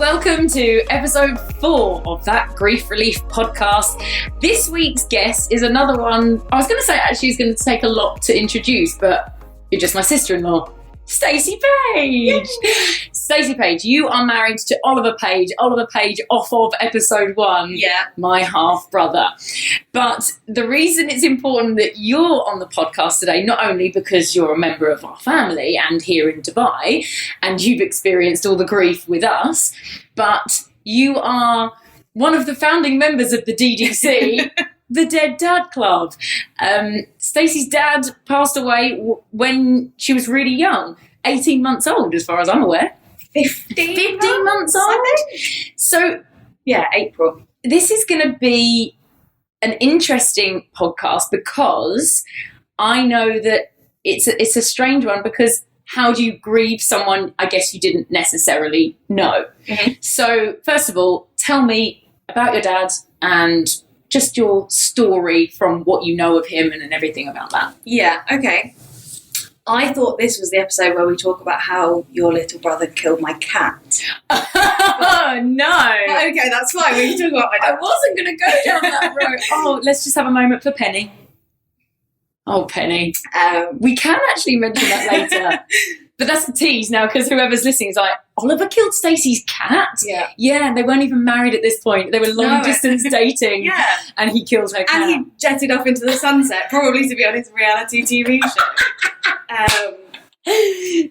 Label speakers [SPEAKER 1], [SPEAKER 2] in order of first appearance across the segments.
[SPEAKER 1] Welcome to episode 4 of that Grief Relief podcast. This week's guest is another one. I was going to say actually it's going to take a lot to introduce, but you're just my sister-in-law, Stacey Page. Stacey Page, you are married to Oliver Page. Oliver Page off of episode 1, my half-brother. But the reason it's important that you're on the podcast today, not only because you're a member of our family and here in Dubai, and you've experienced all the grief with us, but you are one of the founding members of the D.D.C, the Dead Dad Club. Stacey's dad passed away when she was really young, 18 months old, as far as I'm aware. 15 months old? So,
[SPEAKER 2] yeah, April.
[SPEAKER 1] This is going to be an interesting podcast because I know that it's a strange one because how do you grieve someone, I guess, you didn't necessarily know? Mm-hmm. So, first of all, tell me about your dad and just your story from what you know of him and everything about that.
[SPEAKER 2] Yeah, okay. I thought this was the episode where we talk about how your little brother killed my cat.
[SPEAKER 1] Oh, no.
[SPEAKER 2] Okay, that's fine. We can talk about my dad.
[SPEAKER 1] I wasn't going to go down that road. Oh, let's just have a moment for Penny. Oh, Penny. We can actually mention that later. But that's the tease now because whoever's listening is like, Oliver killed Stacey's cat? Yeah, and they weren't even married at this point. They were long-distance dating.
[SPEAKER 2] Yeah.
[SPEAKER 1] And he killed her cat.
[SPEAKER 2] And he jetted off into the sunset, probably to be on his reality TV show.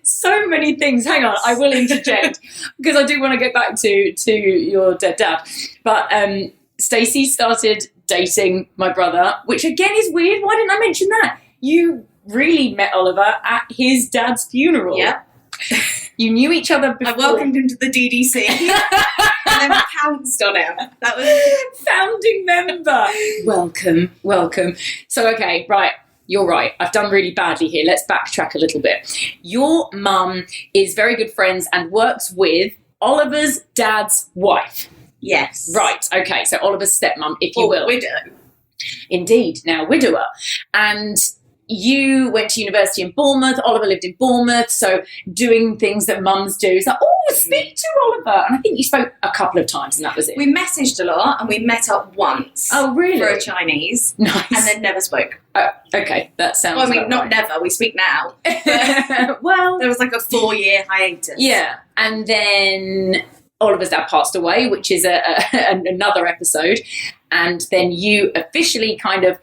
[SPEAKER 1] So many things. Hang on, I will interject because I do want to get back to your dead dad. But Stacey started dating my brother, which again is weird. Why didn't I mention that? You really met Oliver at his dad's funeral.
[SPEAKER 2] Yeah.
[SPEAKER 1] You knew each other before.
[SPEAKER 2] I welcomed him to the D.D.C. and then pounced on him. That was
[SPEAKER 1] founding member. Welcome. So, okay, right. You're right. I've done really badly here. Let's backtrack a little bit. Your mum is very good friends and works with Oliver's dad's wife.
[SPEAKER 2] Yes.
[SPEAKER 1] Right. Okay. So Oliver's stepmom, if you will.
[SPEAKER 2] Widow.
[SPEAKER 1] Indeed. Now, widower. And you went to university in Bournemouth. Oliver lived in Bournemouth. So doing things that mums do. It's like, speak to Oliver. And I think you spoke a couple of times and that was it.
[SPEAKER 2] We messaged a lot and we met up once.
[SPEAKER 1] Oh, really?
[SPEAKER 2] For a Chinese.
[SPEAKER 1] Nice.
[SPEAKER 2] And then never spoke.
[SPEAKER 1] Oh, okay. That sounds
[SPEAKER 2] Well, I mean, not
[SPEAKER 1] right.
[SPEAKER 2] never. We speak now.
[SPEAKER 1] Well,
[SPEAKER 2] there was like a 4-year hiatus.
[SPEAKER 1] Yeah. And then Oliver's dad passed away, which is another episode. And then you officially kind of,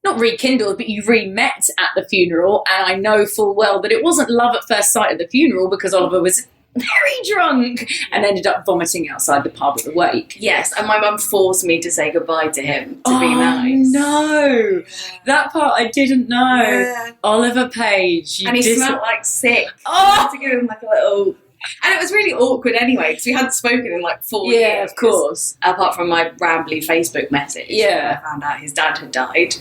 [SPEAKER 1] not rekindled, but you re-met at the funeral. And I know full well that it wasn't love at first sight at the funeral because Oliver was very drunk and ended up vomiting outside the pub at the wake.
[SPEAKER 2] Yes, and my mum forced me to say goodbye to him to be nice.
[SPEAKER 1] No, that part I didn't know.
[SPEAKER 2] Yeah.
[SPEAKER 1] Oliver Page.
[SPEAKER 2] And he smelled like sick.
[SPEAKER 1] Oh!
[SPEAKER 2] I had to give him like a little... And it was really awkward anyway because we hadn't spoken in like 4 years.
[SPEAKER 1] Yeah, of course.
[SPEAKER 2] Apart from my rambly Facebook message.
[SPEAKER 1] Yeah.
[SPEAKER 2] I found out his dad had died.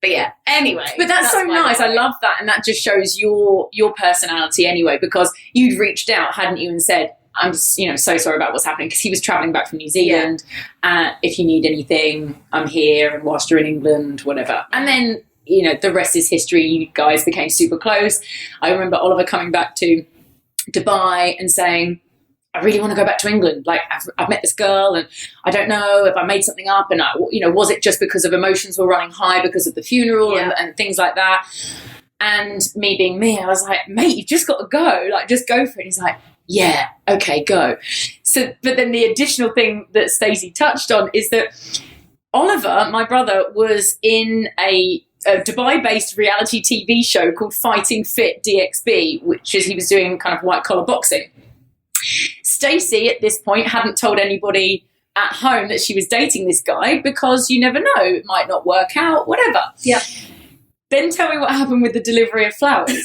[SPEAKER 2] But yeah, anyway.
[SPEAKER 1] But that's so nice. I love that. And that just shows your personality anyway, because you'd reached out, hadn't you, and said, I'm just, so sorry about what's happening, because he was travelling back from New Zealand. If you need anything, I'm here, and whilst you're in England, whatever. And then, the rest is history. You guys became super close. I remember Oliver coming back to Dubai and saying, I really want to go back to England. Like, I've met this girl and I don't know if I made something up. And, was it just because of emotions were running high because of the funeral and things like that? And me being me, I was like, mate, you've just got to go. Like, just go for it. He's like, yeah, okay, go. So, but then the additional thing that Stacey touched on is that Oliver, my brother, was in a Dubai-based reality TV show called Fighting Fit DXB, which is he was doing kind of white-collar boxing. Stacey, at this point, hadn't told anybody at home that she was dating this guy because you never know, it might not work out, whatever.
[SPEAKER 2] Yeah.
[SPEAKER 1] Then tell me what happened with the delivery of flowers.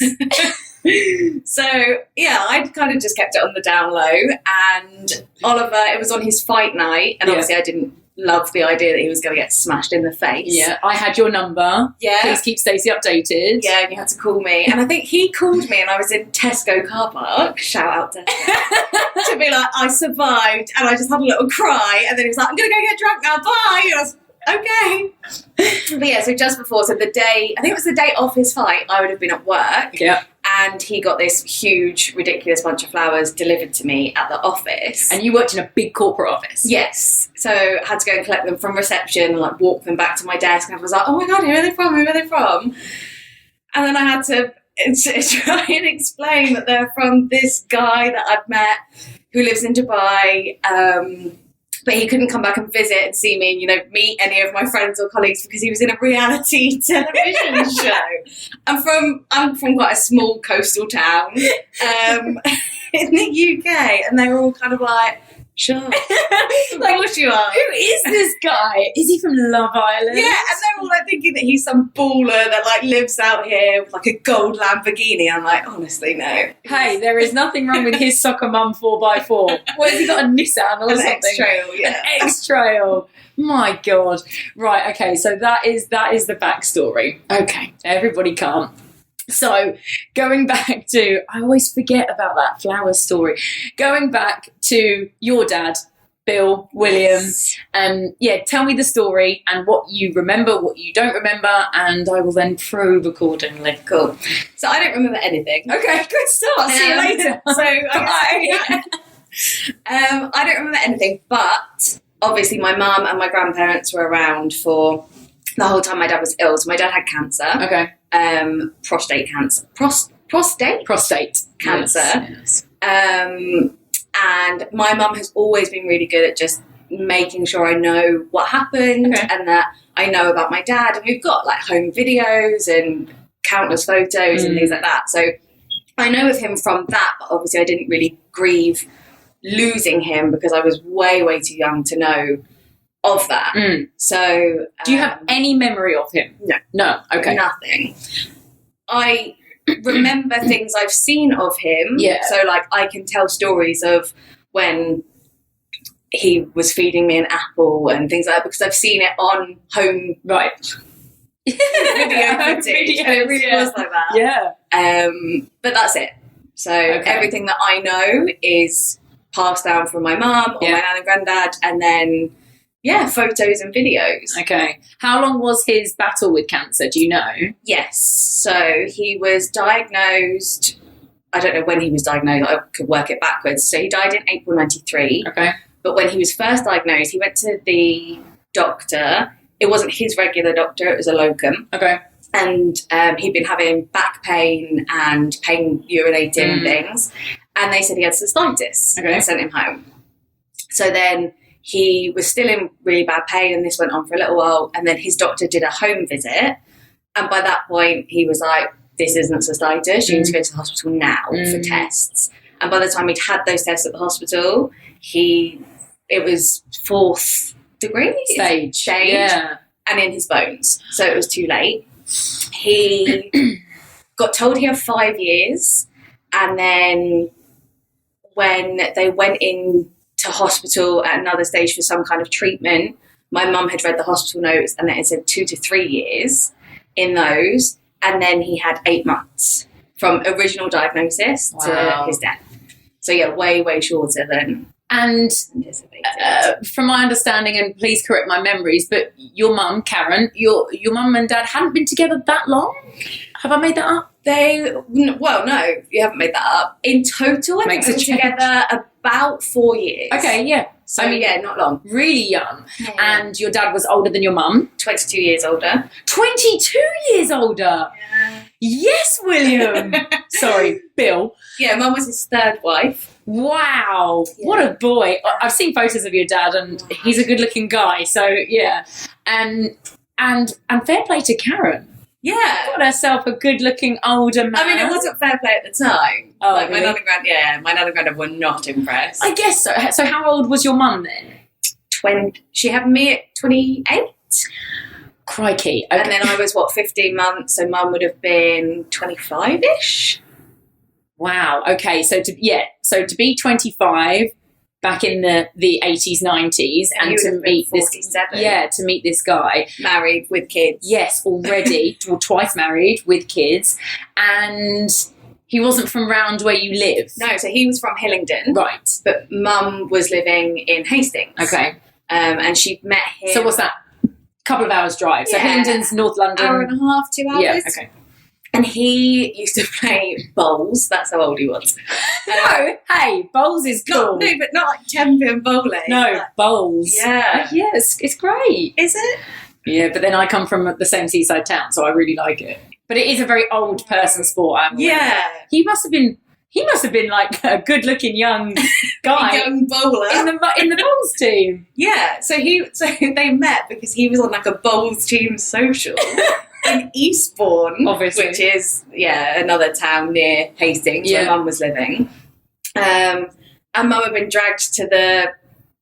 [SPEAKER 2] So, I kind of just kept it on the down low, and Oliver, it was on his fight night, and obviously I didn't love the idea that he was going to get smashed in the face.
[SPEAKER 1] Yeah, I had your number.
[SPEAKER 2] Yeah.
[SPEAKER 1] Please keep Stacey updated.
[SPEAKER 2] Yeah, and you had to call me. And I think he called me and I was in Tesco car park, shout out Tesco, to be like, I survived. And I just had a little cry. And then he was like, I'm going to go get drunk now, bye. And I was okay. But yeah, so just before, so the day, I think it was the day of his fight, I would have been at work.
[SPEAKER 1] Yeah.
[SPEAKER 2] And he got this huge, ridiculous bunch of flowers delivered to me at the office.
[SPEAKER 1] And you worked in a big corporate office?
[SPEAKER 2] Yes. So I had to go and collect them from reception and like walk them back to my desk. And I was like, oh my God, who are they from? Who are they from? And then I had to try and explain that they're from this guy that I've met who lives in Dubai. But he couldn't come back and visit and see me and, you know, meet any of my friends or colleagues because he was in a reality television show. I'm from quite a small coastal town in the UK, and they were all kind of like, sure. Of course you are.
[SPEAKER 1] Who is this guy? Is he from Love Island?
[SPEAKER 2] Yeah, and they're all like thinking that he's some baller that like lives out here with like a gold Lamborghini. I'm like, honestly, no.
[SPEAKER 1] Hey, there is nothing wrong with his soccer mum 4x4. What has he got, a Nissan or something?
[SPEAKER 2] X-Trail, yeah.
[SPEAKER 1] An X-Trail. My God. Right, okay, so that is the backstory. Okay, everybody calm. So going back to, I always forget about that flower story. Going back to your dad, Bill, William, tell me the story and what you remember, what you don't remember, and I will then probe accordingly.
[SPEAKER 2] Cool. So I don't remember anything.
[SPEAKER 1] Okay, good stuff. See you later.
[SPEAKER 2] I don't remember anything, but obviously my mum and my grandparents were around for the whole time my dad was ill. So my dad had cancer.
[SPEAKER 1] Okay.
[SPEAKER 2] Prostate cancer. Prostate cancer.
[SPEAKER 1] Yes.
[SPEAKER 2] And my mum has always been really good at just making sure I know what happened and that I know about my dad. And we've got like home videos and countless photos and things like that. So I know of him from that, but obviously I didn't really grieve losing him because I was way, way too young to know of that. So
[SPEAKER 1] do you have any memory of him? No. Okay.
[SPEAKER 2] Nothing. I remember things I've seen of him. So like I can tell stories of when he was feeding me an apple and things like that because I've seen it on home video footage and it really was like that. But that's it. So everything that I know is passed down from my mum or my nan and granddad, and then photos and videos.
[SPEAKER 1] Okay. How long was his battle with cancer? Do you know?
[SPEAKER 2] Yes. So he was diagnosed, I don't know when he was diagnosed, I could work it backwards. So he died in April 93.
[SPEAKER 1] Okay.
[SPEAKER 2] But when he was first diagnosed, he went to the doctor. It wasn't his regular doctor, it was a locum.
[SPEAKER 1] Okay.
[SPEAKER 2] And he'd been having back pain and pain urinating and things. And they said he had cystitis and sent him home. So then he was still in really bad pain, and this went on for a little while. And then his doctor did a home visit. And by that point, he was like, this isn't cystitis. You need to go to the hospital now for tests. And by the time he'd had those tests at the hospital, it was 4th degree stage and in his bones. So it was too late. He got told he had 5 years. And then when they went in to hospital at another stage for some kind of treatment, my mum had read the hospital notes and it said 2 to 3 years in those, and then he had 8 months from original diagnosis to his death. So way shorter than anticipated.
[SPEAKER 1] From my understanding, and please correct my memories, but your mum, Karen, your mum and dad hadn't been together that long? Have I made that up?
[SPEAKER 2] No, you haven't made that up. In total, I think they were together about 4 years.
[SPEAKER 1] Okay, yeah.
[SPEAKER 2] So, not long.
[SPEAKER 1] Really young. Yeah. And your dad was older than your mum?
[SPEAKER 2] 22 years older.
[SPEAKER 1] 22 years older? Yeah. Yes, William. Sorry, Bill.
[SPEAKER 2] Yeah, mum was his 3rd wife.
[SPEAKER 1] Wow. Yeah. What a boy. I've seen photos of your dad and he's a good-looking guy. So, yeah. And fair play to Karen.
[SPEAKER 2] Yeah.
[SPEAKER 1] Got herself a good-looking older man.
[SPEAKER 2] I mean, it wasn't fair play at the time.
[SPEAKER 1] Oh,
[SPEAKER 2] like,
[SPEAKER 1] really?
[SPEAKER 2] my nan and granddad were not impressed.
[SPEAKER 1] I guess so. So how old was your mum then?
[SPEAKER 2] She had me at 28.
[SPEAKER 1] Crikey. Okay.
[SPEAKER 2] And then I was, 15 months, so mum would have been 25-ish.
[SPEAKER 1] Wow. Okay. So to be 25 back in the 80s, 90s, and to meet this guy.
[SPEAKER 2] Married with kids.
[SPEAKER 1] Yes, already. Well, twice married with kids. And he wasn't from round where you live.
[SPEAKER 2] No, so he was from Hillingdon.
[SPEAKER 1] Right.
[SPEAKER 2] But mum was living in Hastings.
[SPEAKER 1] Okay.
[SPEAKER 2] And she'd met him.
[SPEAKER 1] So what's that? Couple of hours drive. So Hillingdon's North London.
[SPEAKER 2] Hour and a half, 2 hours.
[SPEAKER 1] Yeah, okay.
[SPEAKER 2] And he used to play bowls. That's how old he was.
[SPEAKER 1] No, hey, bowls is cool.
[SPEAKER 2] No, but not like 10-pin bowling.
[SPEAKER 1] No,
[SPEAKER 2] like,
[SPEAKER 1] bowls.
[SPEAKER 2] Yeah.
[SPEAKER 1] Yes, it's great.
[SPEAKER 2] Is it?
[SPEAKER 1] Yeah, but then I come from the same seaside town, so I really like it. But it is a very old person sport.
[SPEAKER 2] Yeah.
[SPEAKER 1] He must have been like a good-looking young guy,
[SPEAKER 2] young bowler
[SPEAKER 1] in the bowls team.
[SPEAKER 2] Yeah. So they met because he was on like a bowls team social in Eastbourne,
[SPEAKER 1] obviously,
[SPEAKER 2] which is another town near Hastings where Mum was living. And Mum had been dragged to the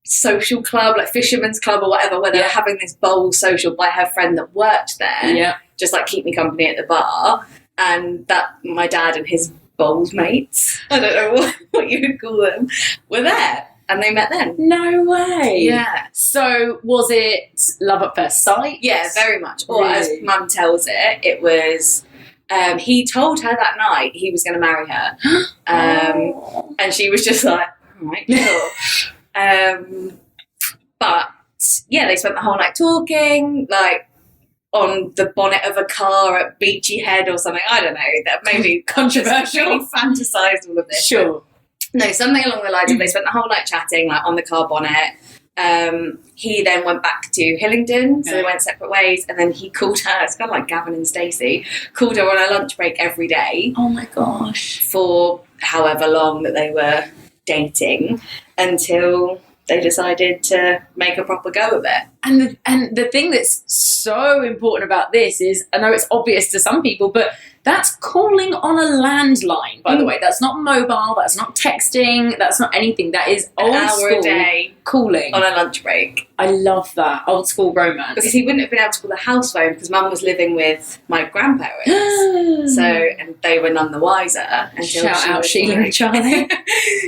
[SPEAKER 2] social club, like fisherman's club or whatever, where they were having this bowl social by her friend that worked there.
[SPEAKER 1] Yeah.
[SPEAKER 2] Just like keep me company at the bar. And that my dad and his bowls mates, I don't know what you would call them, were there. And they met then.
[SPEAKER 1] No way.
[SPEAKER 2] Yeah.
[SPEAKER 1] So was it love at first sight?
[SPEAKER 2] Yeah, very much. Or
[SPEAKER 1] really?
[SPEAKER 2] as Mum tells it was he told her that night he was going to marry her. And she was just like, all right, sure. But yeah, they spent the whole night talking, like on the bonnet of a car at Beachy Head or something. I don't know. That maybe
[SPEAKER 1] controversial.
[SPEAKER 2] Really fantasised all of this.
[SPEAKER 1] Sure.
[SPEAKER 2] No, something along the lines of they spent the whole night chatting, like on the car bonnet. He then went back to Hillingdon, so they went separate ways, and then he called her, it's kind of like Gavin and Stacey, called her on her lunch break every day.
[SPEAKER 1] Oh my gosh.
[SPEAKER 2] For however long that they were dating, until they decided to make a proper go of it.
[SPEAKER 1] And the thing that's so important about this is, I know it's obvious to some people, but that's calling on a landline, by the way. That's not mobile, that's not texting, that's not anything. That is old school
[SPEAKER 2] a day
[SPEAKER 1] calling.
[SPEAKER 2] On a lunch break.
[SPEAKER 1] I love that. Old school romance.
[SPEAKER 2] Because he wouldn't have been able to call the house phone because Mum was living with my grandparents. And they were none the wiser. Until
[SPEAKER 1] Shout out Sheila and Charlie.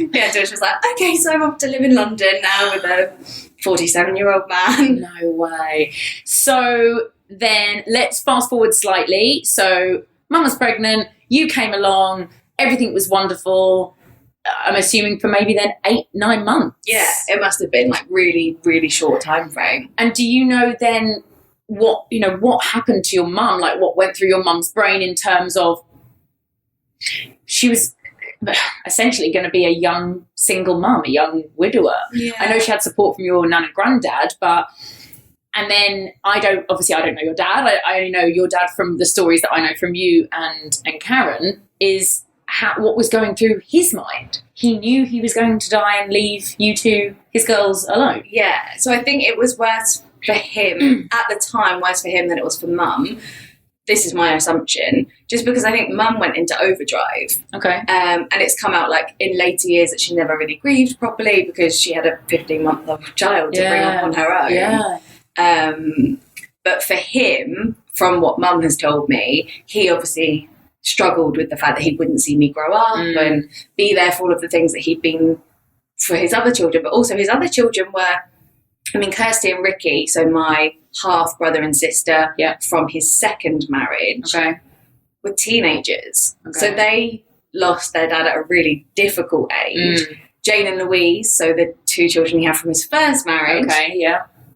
[SPEAKER 2] Until she was like, okay, so I'm off to live in London now with a 47-year-old man.
[SPEAKER 1] No way. So then let's fast forward slightly. So Mum was pregnant, you came along, everything was wonderful. I'm assuming for maybe then 8-9 months.
[SPEAKER 2] Yeah, it must have been like really, really short time frame.
[SPEAKER 1] And do you know then what happened to your mum? Like what went through your mum's brain in terms of she was essentially going to be a young single mum, a young widower.
[SPEAKER 2] Yeah.
[SPEAKER 1] I know she had support from your nan and granddad, and then I don't know your dad. I only know your dad from the stories that I know from you and Karen, is what was going through his mind. He knew he was going to die and leave you two, his girls, alone.
[SPEAKER 2] Yeah, so I think it was worse for him, at the time, worse for him than it was for Mum. This is my assumption, just because I think Mum went into overdrive.
[SPEAKER 1] Okay.
[SPEAKER 2] And it's come out like in later years that she never really grieved properly because she had a 15-month-old child to bring up on her own.
[SPEAKER 1] Yeah.
[SPEAKER 2] But for him, from what Mum has told me, he obviously struggled with the fact that he wouldn't see me grow up and be there for all of the things that he'd been for his other children. But also his other children were, Kirsty and Ricky, so my half brother and sister from his second marriage, were teenagers. Okay. So they lost their dad at a really difficult age. Jane and Louise, so the two children he had from his first marriage,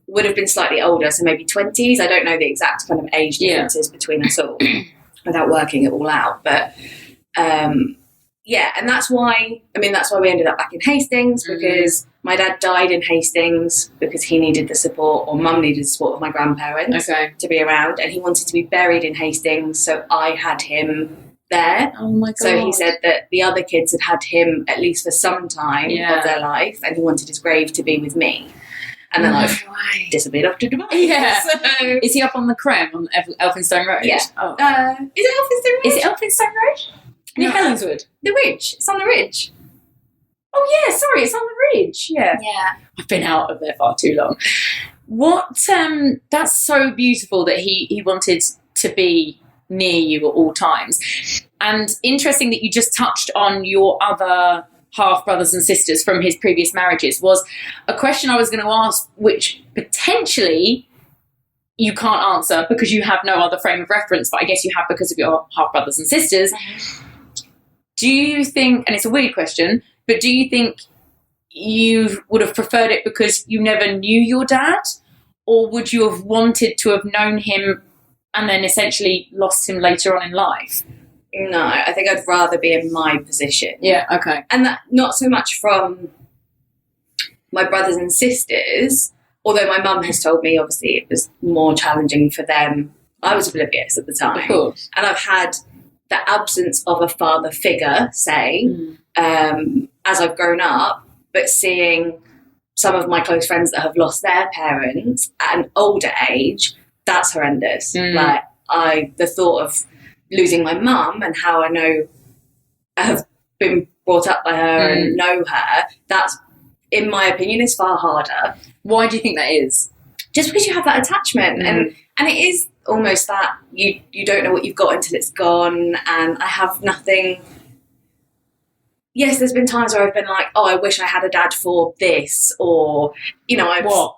[SPEAKER 2] would have been slightly older, so maybe 20s. I don't know the exact kind of age differences between us all without working it all out. But and that's why we ended up back in Hastings, because my dad died in Hastings because he needed the support, or Mum needed the support of my grandparents to be around, and he wanted to be buried in Hastings, so I had him there.
[SPEAKER 1] Oh my God.
[SPEAKER 2] So he said that the other kids had him at least for some time of their life, and he wanted his grave to be with me. And then I disappeared off to Dubai.
[SPEAKER 1] Yeah.
[SPEAKER 2] So,
[SPEAKER 1] is he up on the Creme on Elphinstone Road?
[SPEAKER 2] Yeah.
[SPEAKER 1] Oh.
[SPEAKER 2] Is it Elphinstone Road?
[SPEAKER 1] Is it Elphinstone Road? Near Helenswood?
[SPEAKER 2] The Ridge. It's on the Ridge.
[SPEAKER 1] Oh yeah, sorry, it's on the Ridge. Yeah.
[SPEAKER 2] Yeah.
[SPEAKER 1] I've been out of there far too long. That's so beautiful that he wanted to be near you at all times. And interesting that you just touched on your other half brothers and sisters from his previous marriages. Was a question I was going to ask, which potentially you can't answer because you have no other frame of reference, but I guess you have because of your half brothers and sisters. Do you think, and it's a weird question, but do you think you would have preferred it because you never knew your dad, or would you have wanted to have known him and then essentially lost him later on in life?
[SPEAKER 2] No, I think I'd rather be in my position.
[SPEAKER 1] Yeah, okay.
[SPEAKER 2] And that not so much from my brothers and sisters, although my mum has told me obviously it was more challenging for them. I was oblivious at the time.
[SPEAKER 1] Of course.
[SPEAKER 2] And I've had the absence of a father figure, say, as I've grown up, but seeing some of my close friends that have lost their parents at an older age, that's horrendous. Like, the thought of losing my mum and how I have been brought up by her and know her, that's, in my opinion, is far harder.
[SPEAKER 1] Why do you think that is?
[SPEAKER 2] Just because you have that attachment, and it is almost that you don't know what you've got until it's gone, and I have nothing. Yes, there's been times where I've been like, oh, I wish I had a dad for this, or, you know,
[SPEAKER 1] what?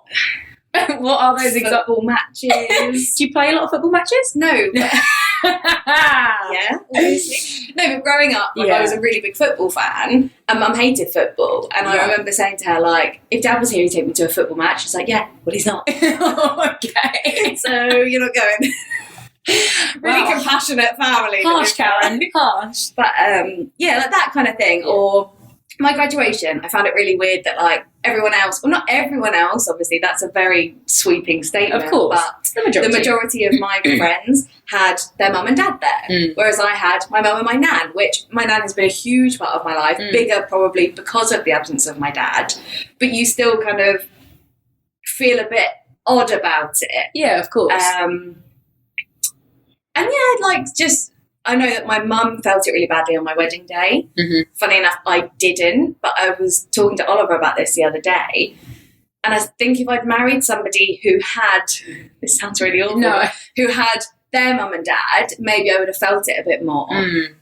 [SPEAKER 1] What are those
[SPEAKER 2] football matches?
[SPEAKER 1] Do you play a lot of football matches?
[SPEAKER 2] No. Yeah, obviously. No, but growing up, I was a really big football fan, and Mum hated football. And I remember saying to her, like, if Dad was here, he'd take me to a football match. She's like, yeah, well, he's not.
[SPEAKER 1] Okay.
[SPEAKER 2] So you're not going. Really compassionate family.
[SPEAKER 1] Harsh, Karen. Harsh.
[SPEAKER 2] But yeah, like that kind of thing. Or my graduation, I found it really weird that like everyone else, well, not everyone else, obviously that's a very sweeping statement,
[SPEAKER 1] of course,
[SPEAKER 2] but the majority of my friends had their mum and dad there, whereas I had my mum and my nan, which my nan has been a huge part of my life, bigger probably because of the absence of my dad, but you still kind of feel a bit odd about it.
[SPEAKER 1] Yeah, of course.
[SPEAKER 2] And yeah, like just, I know that my mum felt it really badly on my wedding day. Funny enough, I didn't, but I was talking to Oliver about this the other day. And I think if I'd married somebody who had, this sounds really awful, who had their mum and dad, maybe I would have felt it a bit more.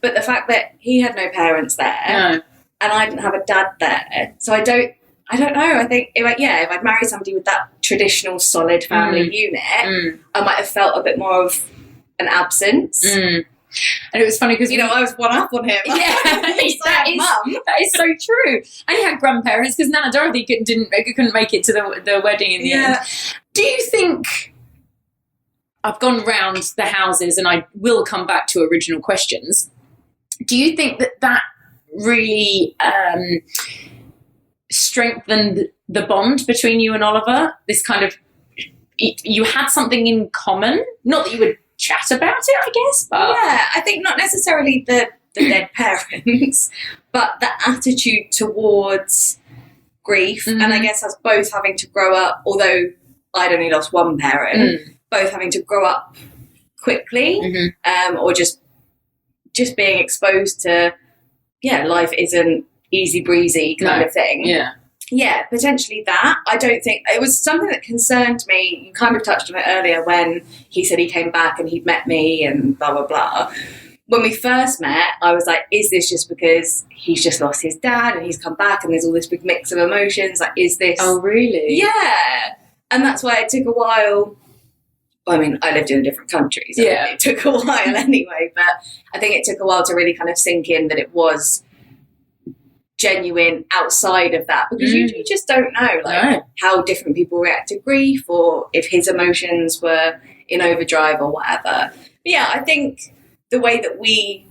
[SPEAKER 2] But the fact that he had no parents there and I didn't have a dad there, so I don't know. I think if I'd married somebody with that traditional solid family unit, I might have felt a bit more of an absence. And
[SPEAKER 1] it was funny because,
[SPEAKER 2] you know, I was one up on him.
[SPEAKER 1] Yeah, that is so true. And he had grandparents because Nana Dorothy couldn't make it to the wedding in the end. Do you think, I've gone round the houses and I will come back to original questions, do you think that really strengthened the bond between you and Oliver? This kind of, you had something in common, not that you would chat about it, I guess. But
[SPEAKER 2] yeah, I think not necessarily the dead parents, but the attitude towards grief, and I guess us both having to grow up, although I'd only lost one parent, both having to grow up quickly, or just being exposed to, life isn't easy breezy kind of thing. Yeah, potentially that. I don't think it was something that concerned me. You kind of touched on it earlier when he said he came back and he'd met me and blah, blah, blah. When we first met, I was like, is this just because he's just lost his dad and he's come back and there's all this big mix of emotions? Like, is this...
[SPEAKER 1] Oh, really?
[SPEAKER 2] Yeah. And that's why it took a while. I mean, I lived in a different country, so it took a while anyway. But I think it took a while to really kind of sink in that it was genuine outside of that, because you just don't know how different people react to grief, or if his emotions were in overdrive or whatever. But yeah, I think the way that we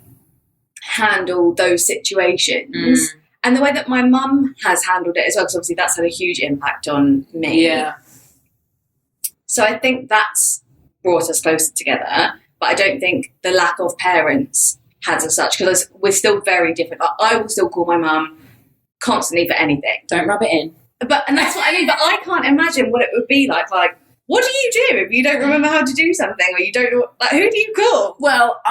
[SPEAKER 2] handle those situations and the way that my mum has handled it as well, because obviously that's had a huge impact on me. So I think that's brought us closer together, but I don't think the lack of parents has as such, because we're still very different. I will still call my mum constantly for anything.
[SPEAKER 1] Don't rub it in.
[SPEAKER 2] And that's what I mean, but I can't imagine what it would be like, what do you do if you don't remember how to do something, or you don't know, like, who do you call?
[SPEAKER 1] Well,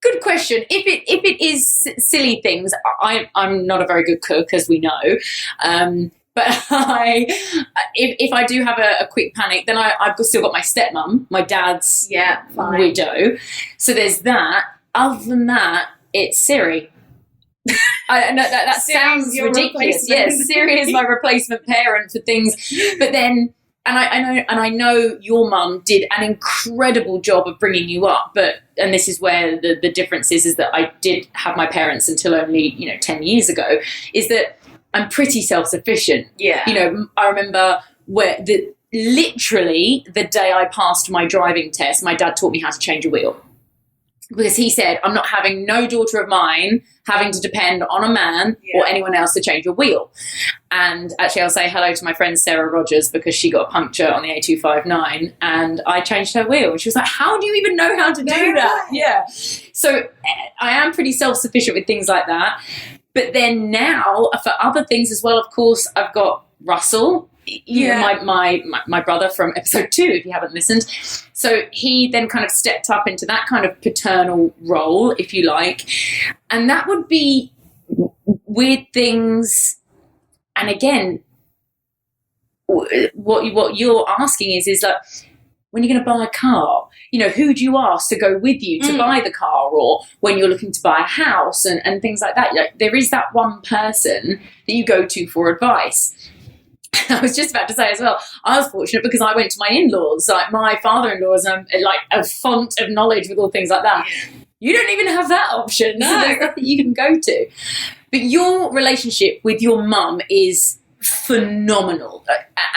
[SPEAKER 1] good question. If it is silly things, I'm not a very good cook, as we know. But if I do have a quick panic, then I've still got my stepmom, my dad's widow. So there's that. Other than that, it's Siri. I know that sounds ridiculous. Yes, Siri is my replacement parent for things. But then, I know your mum did an incredible job of bringing you up. And this is where the difference is that I did have my parents until only 10 years ago. Is that I'm pretty self-sufficient.
[SPEAKER 2] Yeah.
[SPEAKER 1] I remember literally the day I passed my driving test, my dad taught me how to change a wheel. because he said, I'm not having no daughter of mine having to depend on a man or anyone else to change a wheel. And actually, I'll say hello to my friend Sarah Rogers, because she got a puncture on the A259 and I changed her wheel. And she was like, how do you even know how to do that? Yeah. So I am pretty self-sufficient with things like that. But then now, for other things as well, of course, I've got Russell, you know, my brother from episode 2, if you haven't listened. So he then kind of stepped up into that kind of paternal role, if you like. And that would be weird things. And again, what you're asking is like, when you're going to buy a car, you know, who do you ask to go with you to buy the car, or when you're looking to buy a house and things like that? Like, there is that one person that you go to for advice. I was just about to say as well, I was fortunate because I went to my in-laws. Like, my father-in-law is like a font of knowledge with all things like that. You don't even have that option. No. So there's nothing you can go to. But your relationship with your mum is phenomenal.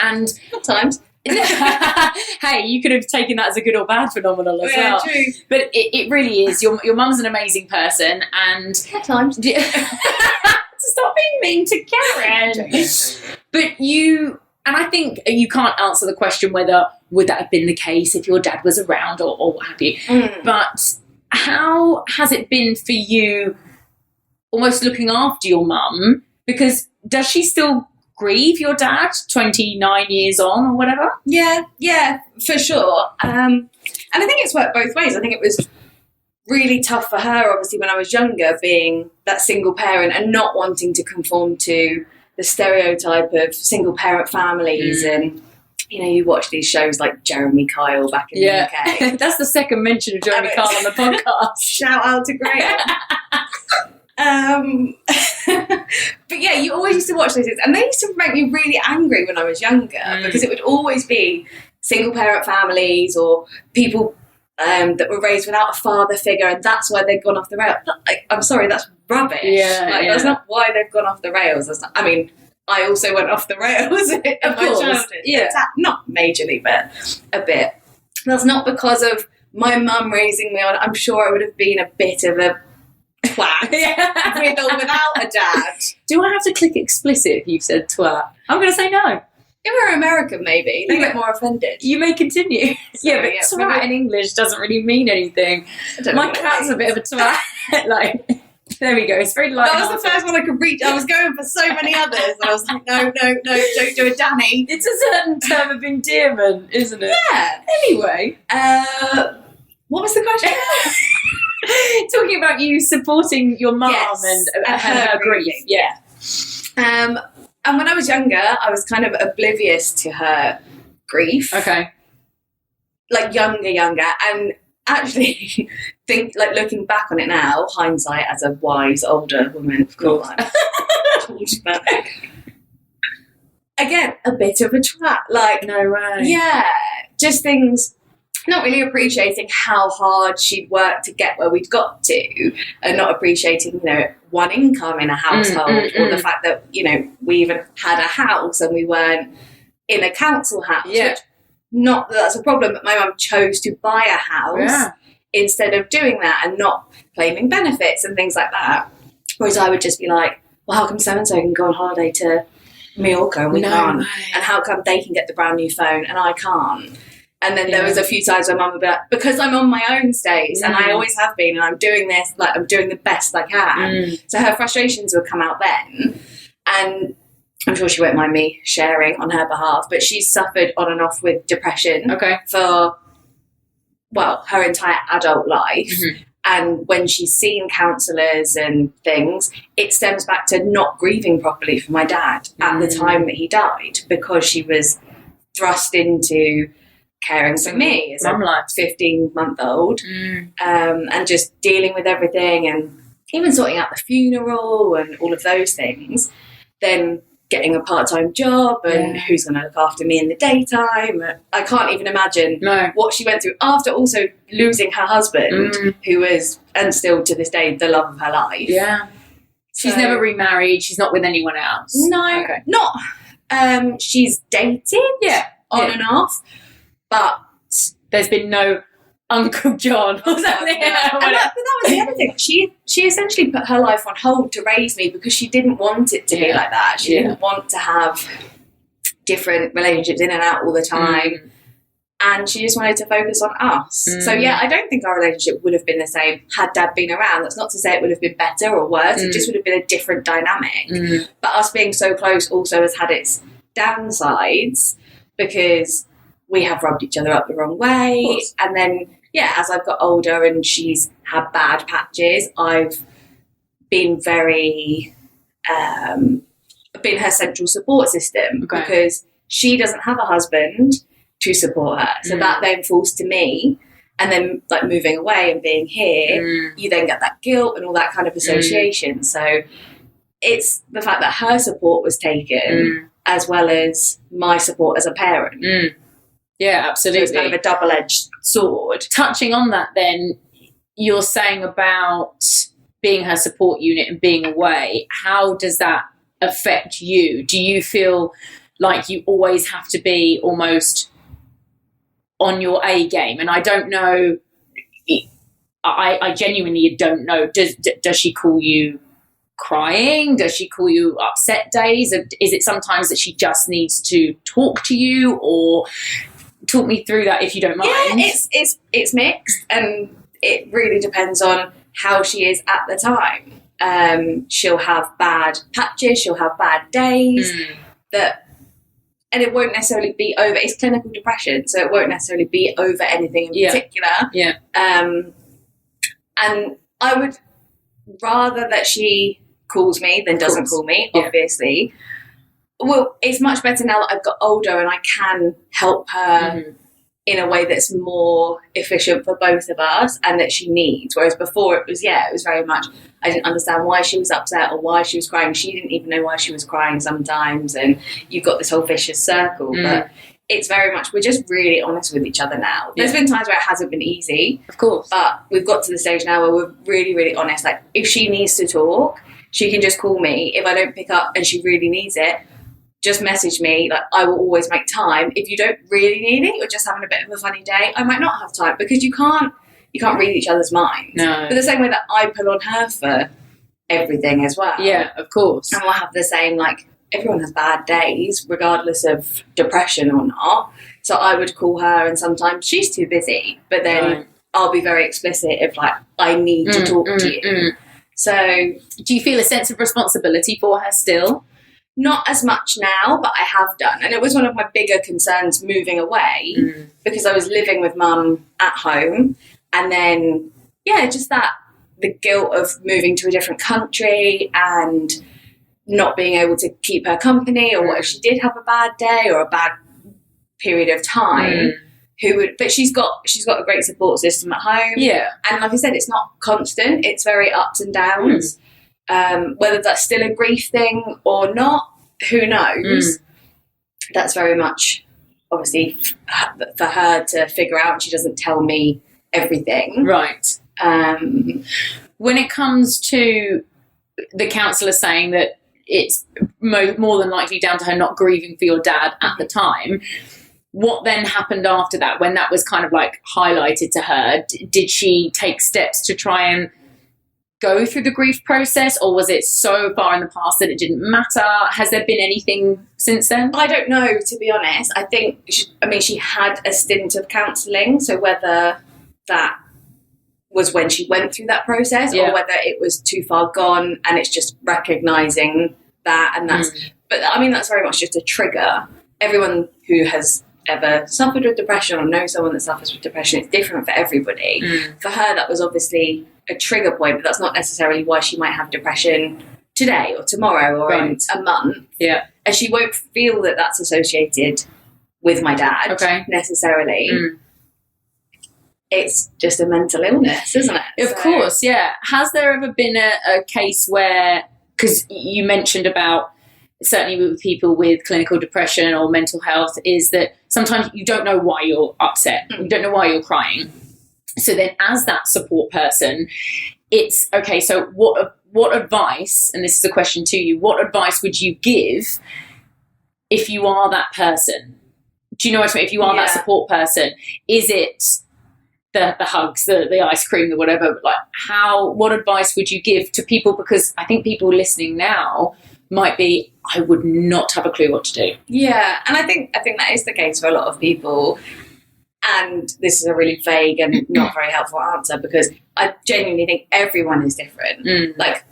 [SPEAKER 1] And
[SPEAKER 2] at times.
[SPEAKER 1] Hey, you could have taken that as a good or bad phenomenal as well. True. But it really is. Your mum's an amazing person, and
[SPEAKER 2] at times.
[SPEAKER 1] Stop being mean to Karen. But you, and I think you can't answer the question whether would that have been the case if your dad was around or what have you. But how has it been for you, almost looking after your mum? Because does she still grieve your dad 29 years on or whatever?
[SPEAKER 2] Yeah, for sure. And I think it's worked both ways. I think it was really tough for her, obviously, when I was younger, being that single parent and not wanting to conform to the stereotype of single parent families. And, you know, you watch these shows like Jeremy Kyle back in the UK.
[SPEAKER 1] That's the second mention of Jeremy Kyle on the podcast.
[SPEAKER 2] Shout out to Graham. But yeah, you always used to watch those things, and they used to make me really angry when I was younger, because it would always be single parent families or people that were raised without a father figure, and that's why they've gone off the rails. I'm sorry, that's rubbish. That's not why they've gone off the rails. I mean, I also went off the rails in my childhood. Not majorly, but a bit. That's not because of my mum raising me on. I'm sure I would have been a bit of a twat with or without a dad.
[SPEAKER 1] Do I have to click explicit if you've said twat? I'm going to say no.
[SPEAKER 2] If we're American, maybe they get more offended.
[SPEAKER 1] You may continue. But twat in English doesn't really mean anything. My cat's a bit of a twat. Like, there we go. It's very light.
[SPEAKER 2] That was the first one I could reach. I was going for so many others. And I was like, no, don't do it, Danny.
[SPEAKER 1] It's a certain term of endearment, isn't it?
[SPEAKER 2] Yeah.
[SPEAKER 1] Anyway,
[SPEAKER 2] what was the question?
[SPEAKER 1] Talking about you supporting your mum and her grief. Yeah.
[SPEAKER 2] And when I was younger, I was kind of oblivious to her grief.
[SPEAKER 1] Okay.
[SPEAKER 2] Like younger. And actually looking back on it now, hindsight as a wise older woman, of course. But again, a bit of a twat. Like,
[SPEAKER 1] no way.
[SPEAKER 2] Yeah. Just things, not really appreciating how hard she'd worked to get where we'd got to, and not appreciating, you know, one income in a household, or the fact that, you know, we even had a house and we weren't in a council house. Which, not that that's a problem, but my mum chose to buy a house instead of doing that and not claiming benefits and things like that. Whereas I would just be like, well, how come so-and-so can go on holiday to Mallorca and we can't? And how come they can get the brand new phone and I can't? And then there was a few times where mum would be like, because I'm on my own stage and I always have been, and I'm doing this, like, I'm doing the best I can. So her frustrations would come out then. And I'm sure she won't mind me sharing on her behalf, but she's suffered on and off with depression for, well, her entire adult life. And when she's seen counsellors and things, it stems back to not grieving properly for my dad at the time that he died, because she was thrust into caring for me as a 15-month-old, and just dealing with everything, and even sorting out the funeral and all of those things, then getting a part-time job, and who's going to look after me in the daytime. I can't even imagine what she went through after also losing her husband, who is, and still to this day, the love of her life. She's never remarried. She's not with anyone else. No, not. She's dated on and off. But
[SPEAKER 1] there's been no Uncle John or something.
[SPEAKER 2] Yeah. But that was the other thing. She essentially put her life on hold to raise me because she didn't want it to be like that. She didn't want to have different relationships in and out all the time. And she just wanted to focus on us. So, yeah, I don't think our relationship would have been the same had Dad been around. That's not to say it would have been better or worse. It just would have been a different dynamic. But us being so close also has had its downsides because we have rubbed each other up the wrong way. And then, yeah, as I've got older and she's had bad patches, I've been been her central support system because she doesn't have a husband to support her. So that then falls to me. And then, like, moving away and being here, you then get that guilt and all that kind of association. So it's the fact that her support was taken as well as my support as a parent.
[SPEAKER 1] Yeah, absolutely.
[SPEAKER 2] So it's kind of a double-edged sword.
[SPEAKER 1] Touching on that then, you're saying about being her support unit and being away. How does that affect you? Do you feel like you always have to be almost on your A game? And I don't know, I genuinely don't know. Does she call you crying? Does she call you upset days? Is it sometimes that she just needs to talk to you? Or talk me through that if you don't mind.
[SPEAKER 2] Yeah, it's mixed, and it really depends on how she is at the time. She'll have bad patches, she'll have bad days and it won't necessarily be over. It's clinical depression, so it won't necessarily be over anything in particular.
[SPEAKER 1] Yeah.
[SPEAKER 2] And I would rather that she calls me than doesn't call me, obviously. Well, it's much better now that I've got older and I can help her in a way that's more efficient for both of us and that she needs. Whereas before it was very much, I didn't understand why she was upset or why she was crying. She didn't even know why she was crying sometimes, and you've got this whole vicious circle. But it's very much, we're just really honest with each other now. There's been times where it hasn't been easy.
[SPEAKER 1] Of course.
[SPEAKER 2] But we've got to the stage now where we're really, really honest. Like, if she needs to talk, she can just call me. If I don't pick up and she really needs it, just message me. Like, I will always make time. If you don't really need it, you're just having a bit of a funny day, I might not have time, because you can't read each other's minds.
[SPEAKER 1] No.
[SPEAKER 2] But the same way that I pull on her for everything as well.
[SPEAKER 1] Yeah, of course.
[SPEAKER 2] And we'll have the same, like, everyone has bad days, regardless of depression or not. So I would call her, and sometimes she's too busy, but then I'll be very explicit if, like, I need to talk to you. So,
[SPEAKER 1] do you feel a sense of responsibility for her still?
[SPEAKER 2] Not as much now, but I have done. And it was one of my bigger concerns moving away because I was living with Mum at home. And then, just the guilt of moving to a different country and not being able to keep her company, or what if she did have a bad day or a bad period of time. But she's got a great support system at home. Yeah. And like I said, it's not constant. It's very ups and downs. Whether that's still a grief thing or not, who knows? That's very much, obviously, for her to figure out. She doesn't tell me everything.
[SPEAKER 1] Right. When it comes to the counsellor saying that it's more than likely down to her not grieving for your dad at the time, what then happened after that, when that was kind of like highlighted to her? Did she take steps to try and go through the grief process, or was it so far in the past that it didn't matter? Has there been anything since then? I
[SPEAKER 2] don't know, to be honest. I think, she had a stint of counselling, so whether that was when she went through that process or whether it was too far gone and it's just recognising that, and that's but that's very much just a trigger. Everyone who has ever suffered with depression or knows someone that suffers with depression, it's different for everybody. For her, that was obviously a trigger point, but that's not necessarily why she might have depression today or tomorrow or in a month. Yeah. And she won't feel that that's associated with my dad necessarily. It's just a mental illness, isn't it?
[SPEAKER 1] Of course, yeah. Has there ever been a case where, because you mentioned about, certainly with people with clinical depression or mental health, is that sometimes you don't know why you're upset. You don't know why you're crying. So then as that support person, it's, okay, so what advice, and this is a question to you, what advice would you give if you are that person? Do you know what I mean? If you are that support person, is it the hugs, the ice cream, the whatever, but like what advice would you give to people? Because I think people listening now might be, I would not have a clue what to do.
[SPEAKER 2] Yeah, and I think that is the case for a lot of people. And this is a really vague and not very helpful answer, because I genuinely think everyone is different. Like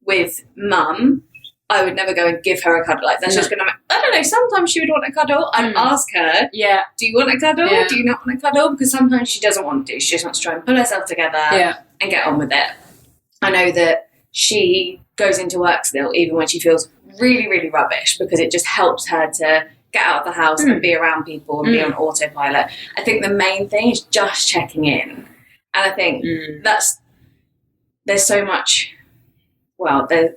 [SPEAKER 2] with mum, I would never go and give her a cuddle. Like that's just going to, I don't know, sometimes she would want a cuddle. I'd ask her, do you want a cuddle? Yeah. Do you not want a cuddle? Because sometimes she doesn't want to. She just wants to try and pull herself together and get on with it. I know that she goes into work still, even when she feels really, really rubbish, because it just helps her to get out of the house and be around people and be on autopilot. I think the main thing is just checking in. And I think there's so much, there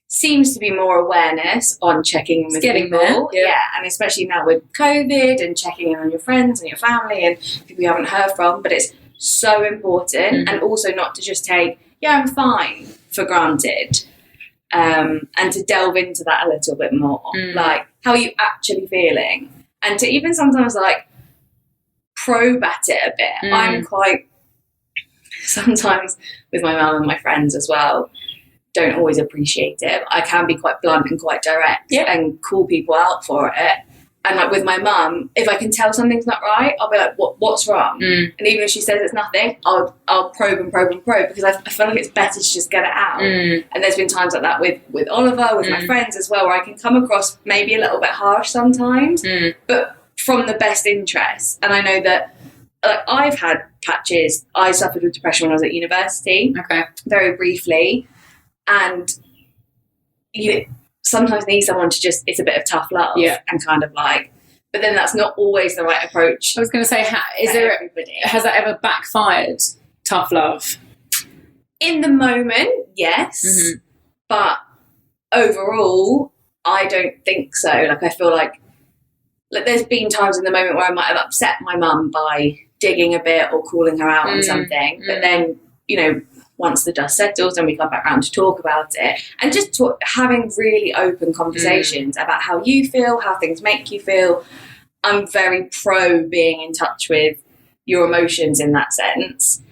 [SPEAKER 2] seems to be more awareness on checking in with people. Yeah, and especially now with COVID and checking in on your friends and your family and people you haven't heard from. But it's so important, and also not to just take, I'm fine, for granted. And to delve into that a little bit more. Like, how are you actually feeling? And to even sometimes, like, probe at it a bit. I'm quite, sometimes with my mum and my friends as well, don't always appreciate it. I can be quite blunt and quite direct and call people out for it. And like with my mum, if I can tell something's not right, I'll be like, what's wrong? And even if she says it's nothing, I'll probe and probe and probe, because I feel like it's better to just get it out. And there's been times like that with Oliver, with my friends as well, where I can come across maybe a little bit harsh sometimes, but from the best interest. And I know that, like, I've had patches. I suffered with depression when I was at university, very briefly, and you sometimes need someone to just, it's a bit of tough love and kind of like, but then that's not always the right approach.
[SPEAKER 1] I was going to say, has that ever backfired, tough love?
[SPEAKER 2] In the moment, yes, but overall, I don't think so. Like, I feel like there's been times in the moment where I might have upset my mum by digging a bit or calling her out on something, but then, you know, once the dust settles and we come back around to talk about it, and just having really open conversations about how you feel, how things make you feel. I'm very pro being in touch with your emotions in that sense.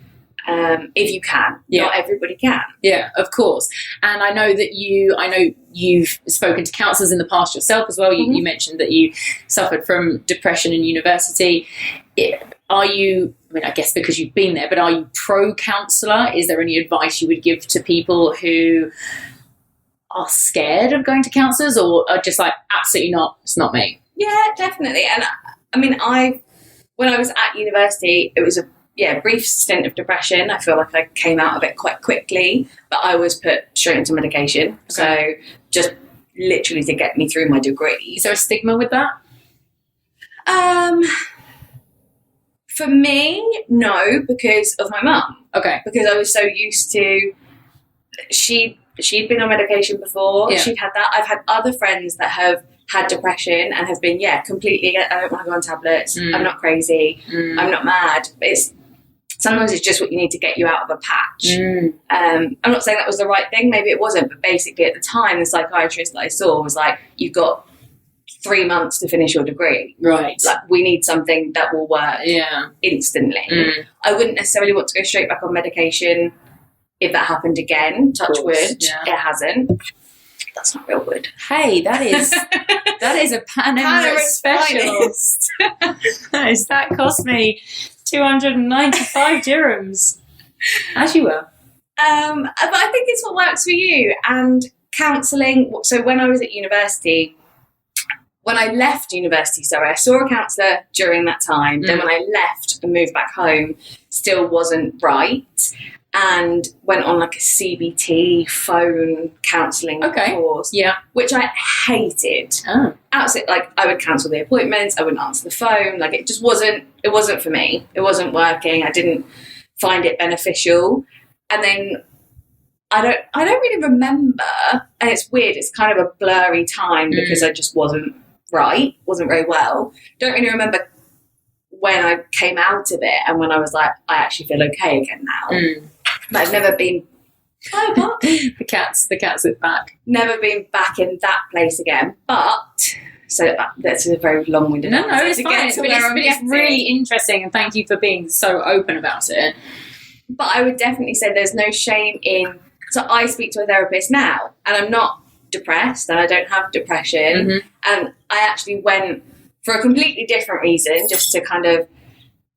[SPEAKER 2] If you can. Not everybody can.
[SPEAKER 1] Yeah, of course. And I know you've spoken to counsellors in the past yourself as well. You mentioned that you suffered from depression in university. Are you, I mean, I guess because you've been there, but are you pro-counsellor? Is there any advice you would give to people who are scared of going to counsellors, or are just like, absolutely not, it's not me?
[SPEAKER 2] Yeah, definitely. And I mean, when I was at university, it was a brief stint of depression. I feel like I came out of it quite quickly, but I was put straight into medication. So just literally to get me through my degree.
[SPEAKER 1] Is there a stigma with that?
[SPEAKER 2] For me, no, because of my mum.
[SPEAKER 1] Okay.
[SPEAKER 2] Because I was so used to, she'd been on medication before. Yeah. She'd had that. I've had other friends that have had depression and have been, completely, I don't want to go on tablets. I'm not crazy. I'm not mad. But sometimes it's just what you need to get you out of a patch. I'm not saying that was the right thing. Maybe it wasn't. But basically at the time, the psychiatrist that I saw was like, you've got 3 months to finish your degree.
[SPEAKER 1] Right.
[SPEAKER 2] Like, we need something that will work instantly. I wouldn't necessarily want to go straight back on medication if that happened again. Touch wood. Yeah. It hasn't. That's not real wood.
[SPEAKER 1] Hey, that is a Pan specialist. That cost me 295 dirhams. As you were.
[SPEAKER 2] But I think it's what works for you. And counselling. So when I was at university, when I left university, I saw a counsellor during that time. Then when I left and moved back home, still wasn't right. And went on like a CBT phone counselling course, which I hated. Absolutely, like I would cancel the appointments, I wouldn't answer the phone. Like it just wasn't for me. It wasn't working. I didn't find it beneficial. And then I don't really remember. And it's weird. It's kind of a blurry time because I just wasn't very well. Don't really remember when I came out of it and when I was like, I actually feel okay again now. But I've never been. Oh, what?
[SPEAKER 1] The cat's back.
[SPEAKER 2] Never been back in that place again. But So that's a very long-winded
[SPEAKER 1] No, it's
[SPEAKER 2] to
[SPEAKER 1] fine.
[SPEAKER 2] get to
[SPEAKER 1] But
[SPEAKER 2] where I'm
[SPEAKER 1] it's
[SPEAKER 2] getting.
[SPEAKER 1] really interesting, and thank you for being so open about it.
[SPEAKER 2] But I would definitely say there's no shame in... So I speak to a therapist now, and I'm not depressed, and I don't have depression. And I actually went for a completely different reason, just to kind of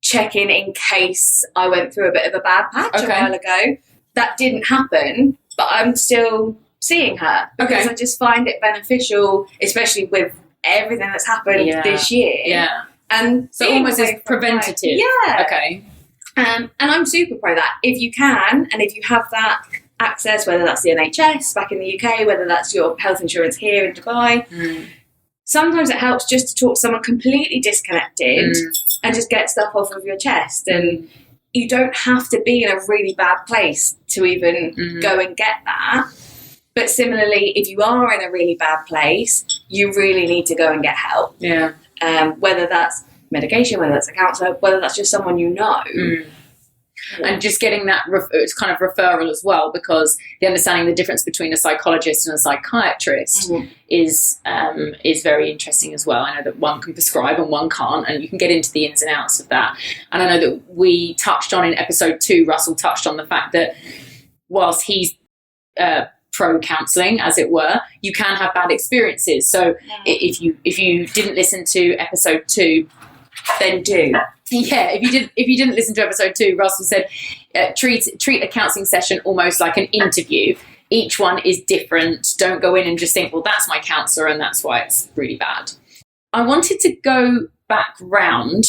[SPEAKER 2] check in case I went through a bit of a bad patch a while ago. That didn't happen, but I'm still seeing her because I just find it beneficial, especially with everything that's happened this year.
[SPEAKER 1] Yeah.
[SPEAKER 2] And
[SPEAKER 1] so almost as preventative. Okay.
[SPEAKER 2] And I'm super pro that. If you can, and if you have that access, whether that's the NHS back in the UK, whether that's your health insurance here in Dubai, sometimes it helps just to talk to someone completely disconnected and just get stuff off of your chest. And you don't have to be in a really bad place to even go and get that. But similarly, if you are in a really bad place, you really need to go and get help.
[SPEAKER 1] Yeah.
[SPEAKER 2] Whether that's medication, whether that's a counsellor, whether that's just someone you know.
[SPEAKER 1] And just getting that it's kind of referral as well, because the understanding the difference between a psychologist and a psychiatrist is very interesting as well. I know that one can prescribe and one can't, and you can get into the ins and outs of that. And I know that we touched on in episode 2, Russell touched on the fact that whilst he's pro counselling, as it were, you can have bad experiences. So if you didn't listen to episode 2,
[SPEAKER 2] then do.
[SPEAKER 1] Yeah, if you didn't listen to episode 2, Russell said treat a counselling session almost like an interview. Each one is different. Don't go in and just think, well, that's my counsellor and that's why it's really bad. I wanted to go back round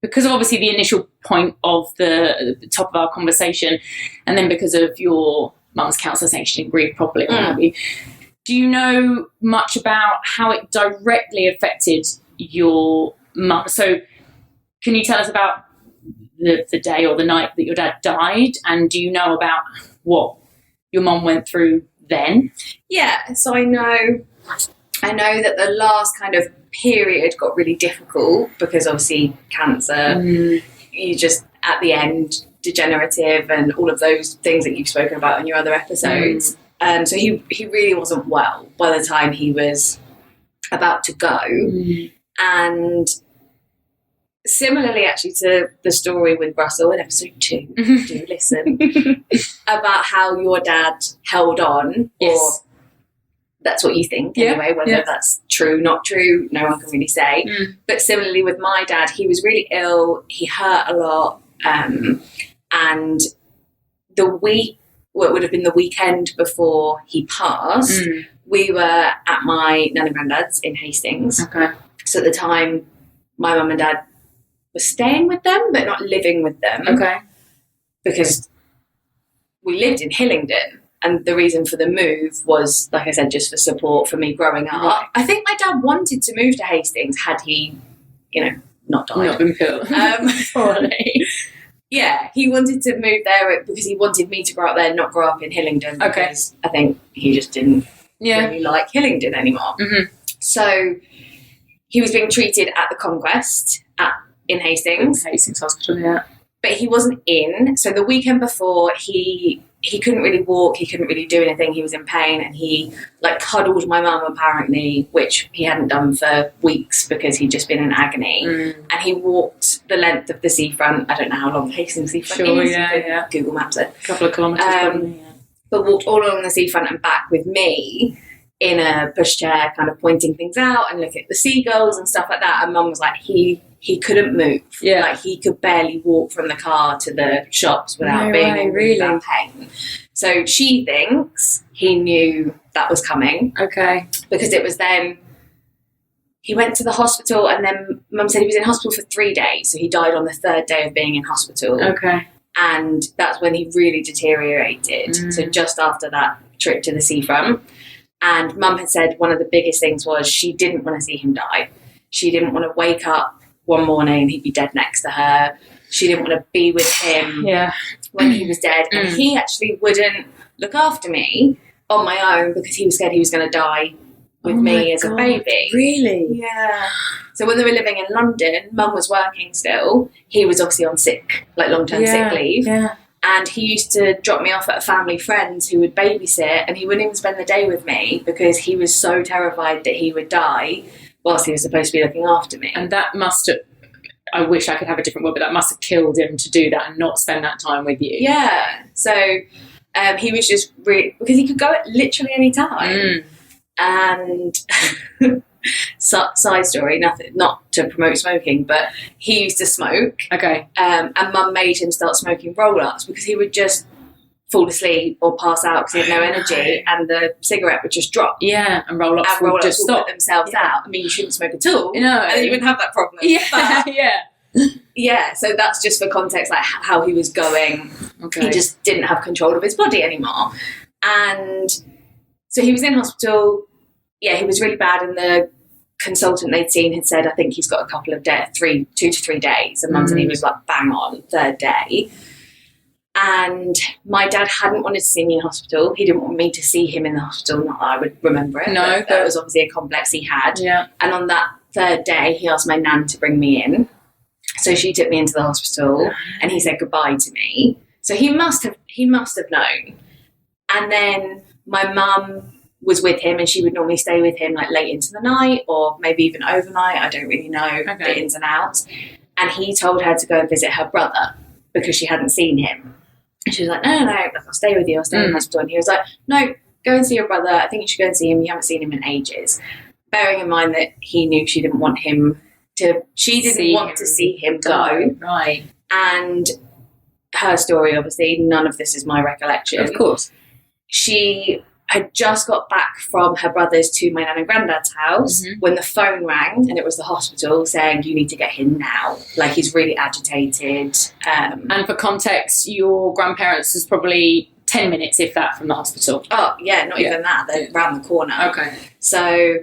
[SPEAKER 1] because of obviously the initial point of the top of our conversation, and then because of your mum's counsellor saying she didn't grieve properly. Do you know much about how it directly affected your mum? So can you tell us about the day or the night that your dad died, and do you know about what your mum went through then? Yeah, so I know that the last kind of period got really difficult because obviously cancer, you just at the end degenerative and all of those things that you've spoken about in your other episodes. So he really wasn't well by the time he was about to go. And similarly, actually, to the story with Russell in episode 2, do listen, about how your dad held on, or that's what you think anyway, whether that's true, not true, no one can really say. But similarly with my dad, he was really ill, he hurt a lot, and it would have been the weekend before he passed, we were at my nan and granddad's in Hastings. So at the time, my mum and dad were staying with them, but not living with them. Because we lived in Hillingdon, and the reason for the move was, like I said, just for support for me growing up. I think my dad wanted to move to Hastings had he, not died. Not been killed.
[SPEAKER 2] Yeah, he wanted to move there because he wanted me to grow up there, not grow up in Hillingdon. Because I think he just didn't really like Hillingdon anymore. So he was being treated at the Conquest in Hastings.
[SPEAKER 1] Hastings Hospital,
[SPEAKER 2] But he wasn't in. So the weekend before, he couldn't really walk. He couldn't really do anything. He was in pain, and he cuddled my mum apparently, which he hadn't done for weeks because he'd just been in agony. And he walked the length of the seafront. I don't know how long Hastings seafront is. Google Maps it.
[SPEAKER 1] A couple of kilometres probably,
[SPEAKER 2] But walked all along the seafront and back with me in a pushchair, kind of pointing things out and looking at the seagulls and stuff like that. And mum was like, he couldn't move. He could barely walk from the car to the shops without being in really bad pain. So she thinks he knew that was coming. Because it was then he went to the hospital, and then mum said he was in hospital for 3 days. So he died on the 3rd day of being in hospital. And that's when he really deteriorated. So just after that trip to the seafront. And mum had said one of the biggest things was she didn't want to see him die. She didn't want to wake up one morning and he'd be dead next to her. She didn't want to be with him when he was dead. And he actually wouldn't look after me on my own because he was scared he was going to die with me as a baby.
[SPEAKER 1] Really?
[SPEAKER 2] Yeah. So when they were living in London, mum was working still. He was obviously on long-term sick leave. And he used to drop me off at a family friend's who would babysit, and he wouldn't even spend the day with me because he was so terrified that he would die whilst he was supposed to be looking after me.
[SPEAKER 1] And that must have, I wish I could have a different word, but that must have killed him to do that and not spend that time with you.
[SPEAKER 2] Yeah. So he was just really, because he could go at literally any time. And side story, not to promote smoking, but he used to smoke.
[SPEAKER 1] Okay.
[SPEAKER 2] And Mum made him start smoking roll-ups because he would just fall asleep or pass out because he had no energy, and the cigarette would just drop.
[SPEAKER 1] Yeah, and roll-ups would just stop
[SPEAKER 2] themselves out. I mean, you shouldn't smoke at all.
[SPEAKER 1] No.
[SPEAKER 2] And then you wouldn't have that problem.
[SPEAKER 1] Yeah,
[SPEAKER 2] but,
[SPEAKER 1] yeah.
[SPEAKER 2] Yeah, so that's just for context, like how he was going.
[SPEAKER 1] Okay.
[SPEAKER 2] He just didn't have control of his body anymore. And so he was in hospital. Yeah, he was really bad, and the consultant they'd seen had said, I think he's got a couple of days, 2 to 3 days. And Mum said he was like bang on, third day. And my dad hadn't wanted to see me in hospital. He didn't want me to see him in the hospital. Not that I would remember it.
[SPEAKER 1] No.
[SPEAKER 2] But that was obviously a complex he had.
[SPEAKER 1] Yeah.
[SPEAKER 2] And on that third day, he asked my nan to bring me in. So she took me into the hospital, and he said goodbye to me. So he must have known. And then my mum was with him, and she would normally stay with him like late into the night or maybe even overnight. I don't really know the ins and outs. And he told her to go and visit her brother because she hadn't seen him. And she was like, no, I'll stay with you. I'll stay in the hospital. And he was like, no, go and see your brother. I think you should go and see him. You haven't seen him in ages. Bearing in mind that he knew she didn't want him to, she didn't want to see him go.
[SPEAKER 1] Right.
[SPEAKER 2] And her story, obviously, none of this is my recollection.
[SPEAKER 1] Of course.
[SPEAKER 2] She had just got back from her brother's to my nan and granddad's house when the phone rang, and it was the hospital saying, you need to get him now. Like, he's really agitated.
[SPEAKER 1] And for context, your grandparents was probably 10 minutes, if that, from the hospital.
[SPEAKER 2] Oh, yeah, not even that. They're round the corner.
[SPEAKER 1] Okay.
[SPEAKER 2] So,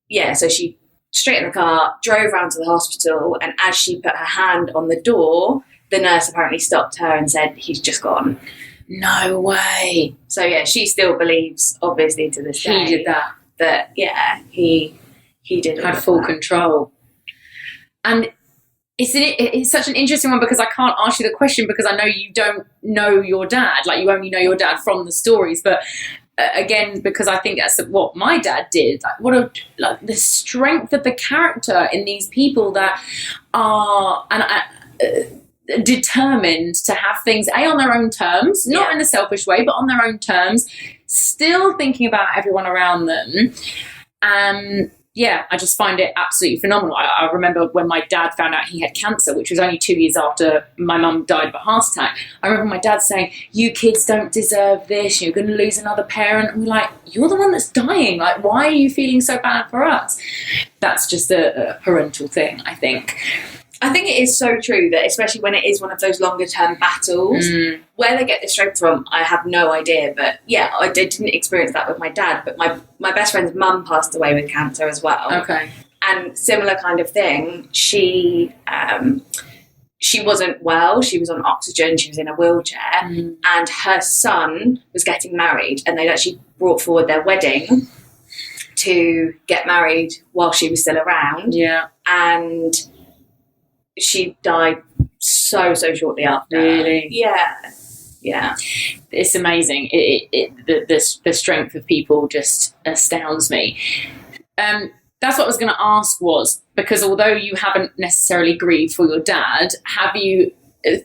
[SPEAKER 2] yeah, so she straight in the car, drove round to the hospital, and as she put her hand on the door, the nurse apparently stopped her and said, he's just gone.
[SPEAKER 1] No way.
[SPEAKER 2] So, yeah, she still believes, obviously, to this day.
[SPEAKER 1] He did that.
[SPEAKER 2] That, yeah, he did.
[SPEAKER 1] Had full control. And it's such an interesting one because I can't ask you the question because I know you don't know your dad. Like, you only know your dad from the stories. But, again, because I think that's what my dad did. Like, the strength of the character in these people that are... determined to have things on their own terms, not in a selfish way, but on their own terms, still thinking about everyone around them. I just find it absolutely phenomenal. I remember when my dad found out he had cancer, which was only 2 years after my mum died of a heart attack. I remember my dad saying, you kids don't deserve this, you're going to lose another parent. And we're like, you're the one that's dying. Like, why are you feeling so bad for us? That's just a parental thing, I think.
[SPEAKER 2] I think it is so true that, especially when it is one of those longer term battles, where they get the strength from, I have no idea. But yeah, I didn't experience that with my dad. But my best friend's mum passed away with cancer as well.
[SPEAKER 1] Okay.
[SPEAKER 2] And similar kind of thing. She wasn't well. She was on oxygen. She was in a wheelchair. And her son was getting married, and they'd actually brought forward their wedding to get married while she was still around.
[SPEAKER 1] Yeah.
[SPEAKER 2] And she died so shortly after.
[SPEAKER 1] Really?
[SPEAKER 2] Yeah.
[SPEAKER 1] It's amazing. The strength of people just astounds me. That's what I was going to ask was, because although you haven't necessarily grieved for your dad, have you,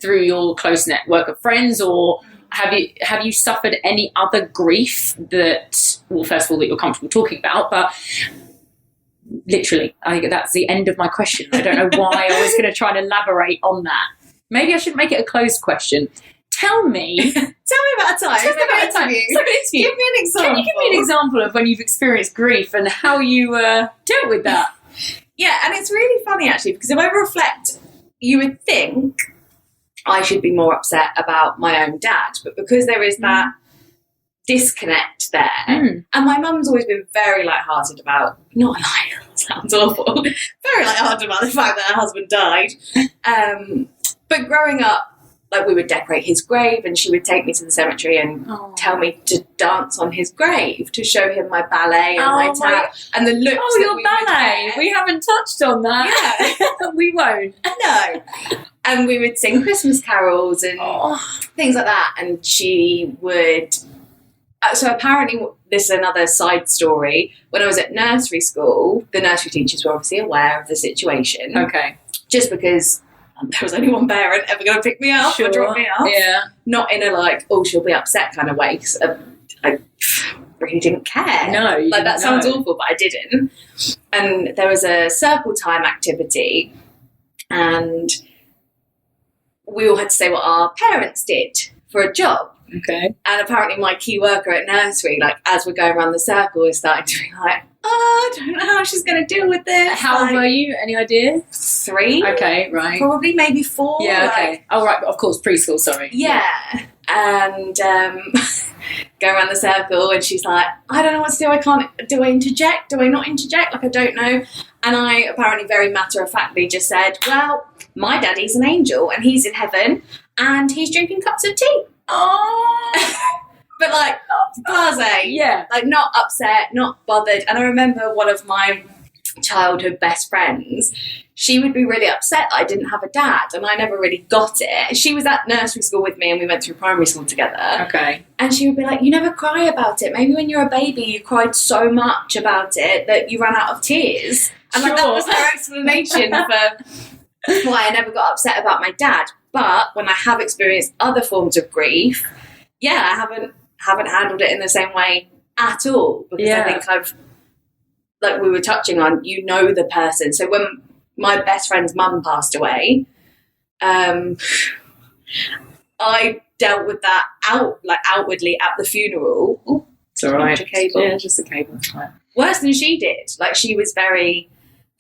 [SPEAKER 1] through your close network of friends, or have you suffered any other grief that, well, first of all, that you're comfortable talking about, but... Literally, I think that's the end of my question. I don't know why I was going to try and elaborate on that. Maybe I should make it a closed question. Tell me
[SPEAKER 2] about a time.
[SPEAKER 1] Tell me about a time. Give me
[SPEAKER 2] an example.
[SPEAKER 1] Can you give me an example of when you've experienced grief and how you dealt with that?
[SPEAKER 2] Yeah, and it's really funny, actually, because if I reflect, you would think I should be more upset about my own dad, but because there is that disconnect there, and my mum's always been very light-hearted about, not like, sounds awful, very light-hearted about the fact that her husband died, but growing up, like, we would decorate his grave, and she would take me to the cemetery and tell me to dance on his grave to show him my ballet and my tap and the looks.
[SPEAKER 1] Oh, your ballet! We haven't touched on that. Yeah, we won't.
[SPEAKER 2] No. And we would sing Christmas carols and things like that, and she would So apparently, this is another side story. When I was at nursery school, the nursery teachers were obviously aware of the situation.
[SPEAKER 1] Okay.
[SPEAKER 2] Just because there was only one parent ever going to pick me up or drop me off.
[SPEAKER 1] Yeah.
[SPEAKER 2] Not in a like, oh, she'll be upset kind of way. Because I really didn't care.
[SPEAKER 1] No.
[SPEAKER 2] Like, that sounds awful, but I didn't. And there was a circle time activity. And we all had to say what our parents did for a job.
[SPEAKER 1] Okay.
[SPEAKER 2] And apparently my key worker at nursery, like, as we're going around the circle, is starting to be like, I don't know how she's going to deal with this.
[SPEAKER 1] How old were you? Any idea?
[SPEAKER 2] 3.
[SPEAKER 1] Okay, right.
[SPEAKER 2] Probably maybe 4.
[SPEAKER 1] Yeah, okay. Oh, right, of course, preschool, sorry.
[SPEAKER 2] Yeah. And go around the circle, and she's like, I don't know what to do. Do I interject? Do I not interject? Like, I don't know. And I apparently very matter-of-factly just said, well, my daddy's an angel, and he's in heaven, and he's drinking cups of tea.
[SPEAKER 1] Oh.
[SPEAKER 2] But like, blasé.
[SPEAKER 1] Yeah.
[SPEAKER 2] Like, not upset, not bothered. And I remember one of my childhood best friends, she would be really upset that I didn't have a dad, and I never really got it. She was at nursery school with me, and we went through primary school together.
[SPEAKER 1] Okay.
[SPEAKER 2] And she would be like, you never cry about it. Maybe when you're a baby, you cried so much about it that you ran out of tears. And like, that was her explanation for why I never got upset about my dad. But when I have experienced other forms of grief, yeah, I haven't handled it in the same way at all. Because I think I've, like we were touching on, you know the person. So when my best friend's mum passed away, I dealt with that outwardly at the funeral. Ooh,
[SPEAKER 1] it's all right.
[SPEAKER 2] Cable.
[SPEAKER 1] Yeah, just a cable. Right.
[SPEAKER 2] Worse than she did. Like, she was very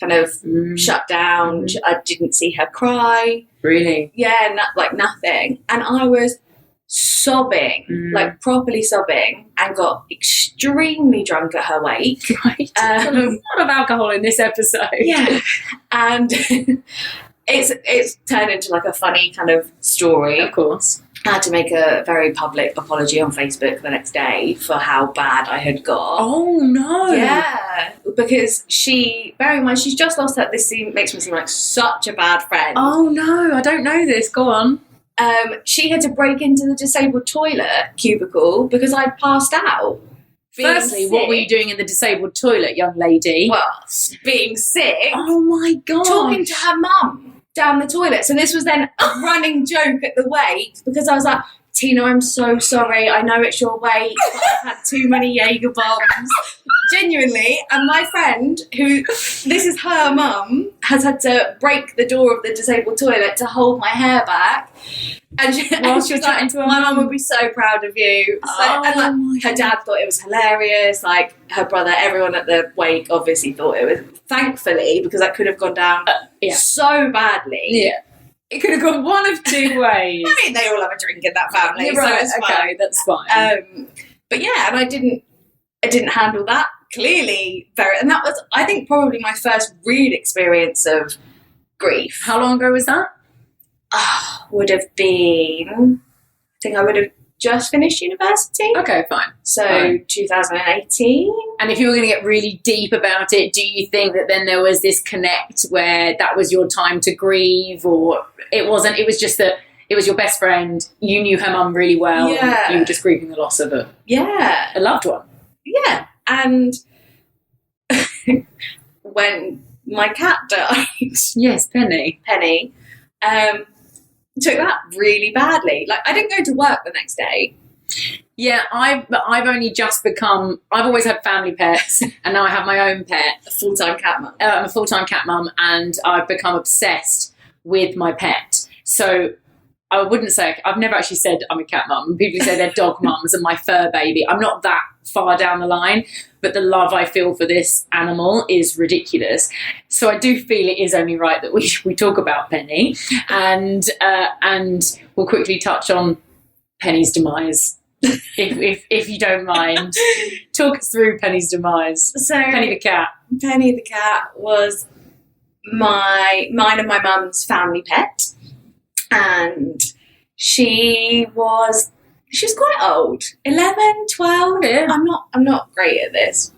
[SPEAKER 2] kind of shut down. I didn't see her cry.
[SPEAKER 1] Really?
[SPEAKER 2] Yeah, nothing. And I was sobbing, like properly sobbing, and got extremely drunk at her wake.
[SPEAKER 1] Right. A lot of alcohol in this episode.
[SPEAKER 2] Yeah. And it's turned into like a funny kind of story.
[SPEAKER 1] Of course.
[SPEAKER 2] I had to make a very public apology on Facebook the next day for how bad I had got.
[SPEAKER 1] Oh, no.
[SPEAKER 2] Yeah, because bear in mind, she's just lost her. This makes me seem like such a bad friend.
[SPEAKER 1] Oh, no, I don't know this. Go on.
[SPEAKER 2] She had to break into the disabled toilet cubicle because I'd passed out.
[SPEAKER 1] Firstly, what were you doing in the disabled toilet, young lady?
[SPEAKER 2] Well, being sick.
[SPEAKER 1] Oh, my God.
[SPEAKER 2] Talking to her mum down the toilet. So this was then a running joke at the wake, because I was like, Tina, I'm so sorry. I know it's your wake, but I've had too many Jaeger bombs. Genuinely. And my friend, who, this is her mum, has had to break the door of the disabled toilet to hold my hair back. And she was like, my mum would be so proud of you. And like, her dad thought it was hilarious. Like, her brother, everyone at the wake obviously thought it was, thankfully, because that could have gone down so badly.
[SPEAKER 1] Yeah. It could have gone one of two ways.
[SPEAKER 2] I mean, they all have a drink in that family,
[SPEAKER 1] You're right.
[SPEAKER 2] So it's fine.
[SPEAKER 1] That's fine.
[SPEAKER 2] But yeah, and I didn't handle that clearly and that was, I think, probably my first real experience of grief.
[SPEAKER 1] How long ago was that?
[SPEAKER 2] Would have been, I think I would have just finished university.
[SPEAKER 1] Okay, fine.
[SPEAKER 2] So 2018.
[SPEAKER 1] And if you were going to get really deep about it, do you think that then there was this connect where that was your time to grieve, or it wasn't? It was just that it was your best friend, you knew her mum really well, and you were just grieving the loss of a loved one.
[SPEAKER 2] Yeah. And when my cat died.
[SPEAKER 1] Yes, Penny.
[SPEAKER 2] Took that really badly. Like, I didn't go to work the next day.
[SPEAKER 1] Yeah, I've only just become, I've always had family pets, and now I have my own pet.
[SPEAKER 2] A full-time cat mum.
[SPEAKER 1] I'm a full-time cat mum, and I've become obsessed with my pet. So I wouldn't say, I've never actually said I'm a cat mum. People say they're dog mums and my fur baby. I'm not that far down the line, but the love I feel for this animal is ridiculous. So I do feel it is only right that we talk about Penny, and we'll quickly touch on Penny's demise, if you don't mind. Talk us through Penny's demise.
[SPEAKER 2] So
[SPEAKER 1] Penny the cat.
[SPEAKER 2] Penny the cat was mine and my mum's family pet, and she was quite old, 11, 12.
[SPEAKER 1] Yeah.
[SPEAKER 2] I'm not great at this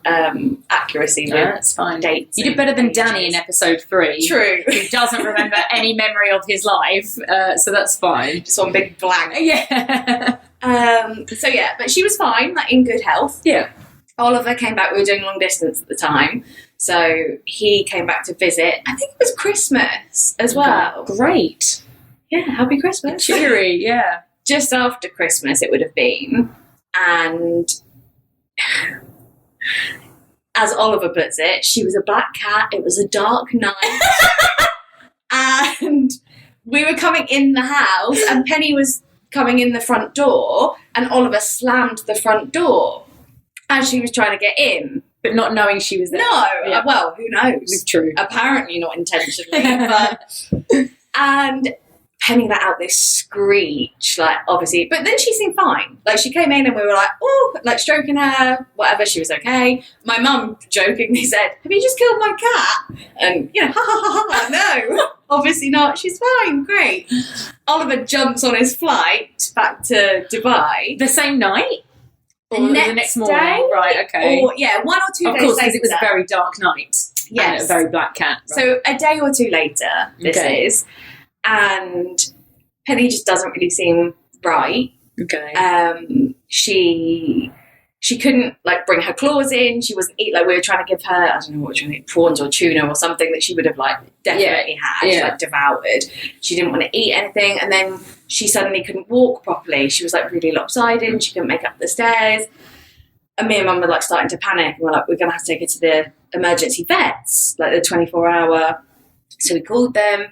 [SPEAKER 2] accuracy.
[SPEAKER 1] No, that's fine.
[SPEAKER 2] Dates.
[SPEAKER 1] You did better than Danny in episode 3.
[SPEAKER 2] True.
[SPEAKER 1] Who doesn't remember any memory of his life, so that's fine.
[SPEAKER 2] Just one big blank.
[SPEAKER 1] Yeah.
[SPEAKER 2] So yeah, but she was fine, like in good health.
[SPEAKER 1] Yeah.
[SPEAKER 2] Oliver came back. We were doing long distance at the time, so he came back to visit. I think it was Christmas as well.
[SPEAKER 1] Great.
[SPEAKER 2] Yeah, happy Christmas.
[SPEAKER 1] Cheery, yeah.
[SPEAKER 2] Just after Christmas, it would have been, and as Oliver puts it, she was a black cat. It was a dark night, and we were coming in the house, and Penny was coming in the front door, and Oliver slammed the front door as she was trying to get in.
[SPEAKER 1] But not knowing she was there.
[SPEAKER 2] No,
[SPEAKER 1] Yeah.
[SPEAKER 2] well, who knows?
[SPEAKER 1] It's true.
[SPEAKER 2] Apparently not intentionally, but... And Penny let out this screech, like, obviously, but then she seemed fine. Like, she came in and we were like, oh, like, stroking her, whatever, she was okay. My mum jokingly said, have you just killed my cat? And, you know, ha ha ha ha, no, obviously not, she's fine, great. Oliver jumps on his flight back to Dubai.
[SPEAKER 1] The same night? Or the next morning?
[SPEAKER 2] Day?
[SPEAKER 1] Right, okay.
[SPEAKER 2] Or, yeah, 1 or 2 days later.
[SPEAKER 1] Of course, because it was a very dark night.
[SPEAKER 2] Yes.
[SPEAKER 1] And a very black cat. Right.
[SPEAKER 2] So a day or 2 later, this is, and Penny just doesn't really seem right.
[SPEAKER 1] Okay.
[SPEAKER 2] She couldn't, like, bring her claws in. She wasn't eat, like, we were trying to give her, I don't know what we were trying to eat, prawns or tuna or something that she would have, like, definitely had, like, devoured. She didn't want to eat anything, and then she suddenly couldn't walk properly. She was, like, really lopsided. She couldn't make up the stairs. And me and Mum were, like, starting to panic, and we're like, we're going to have to take her to the emergency vets, like, the 24-hour. So we called them.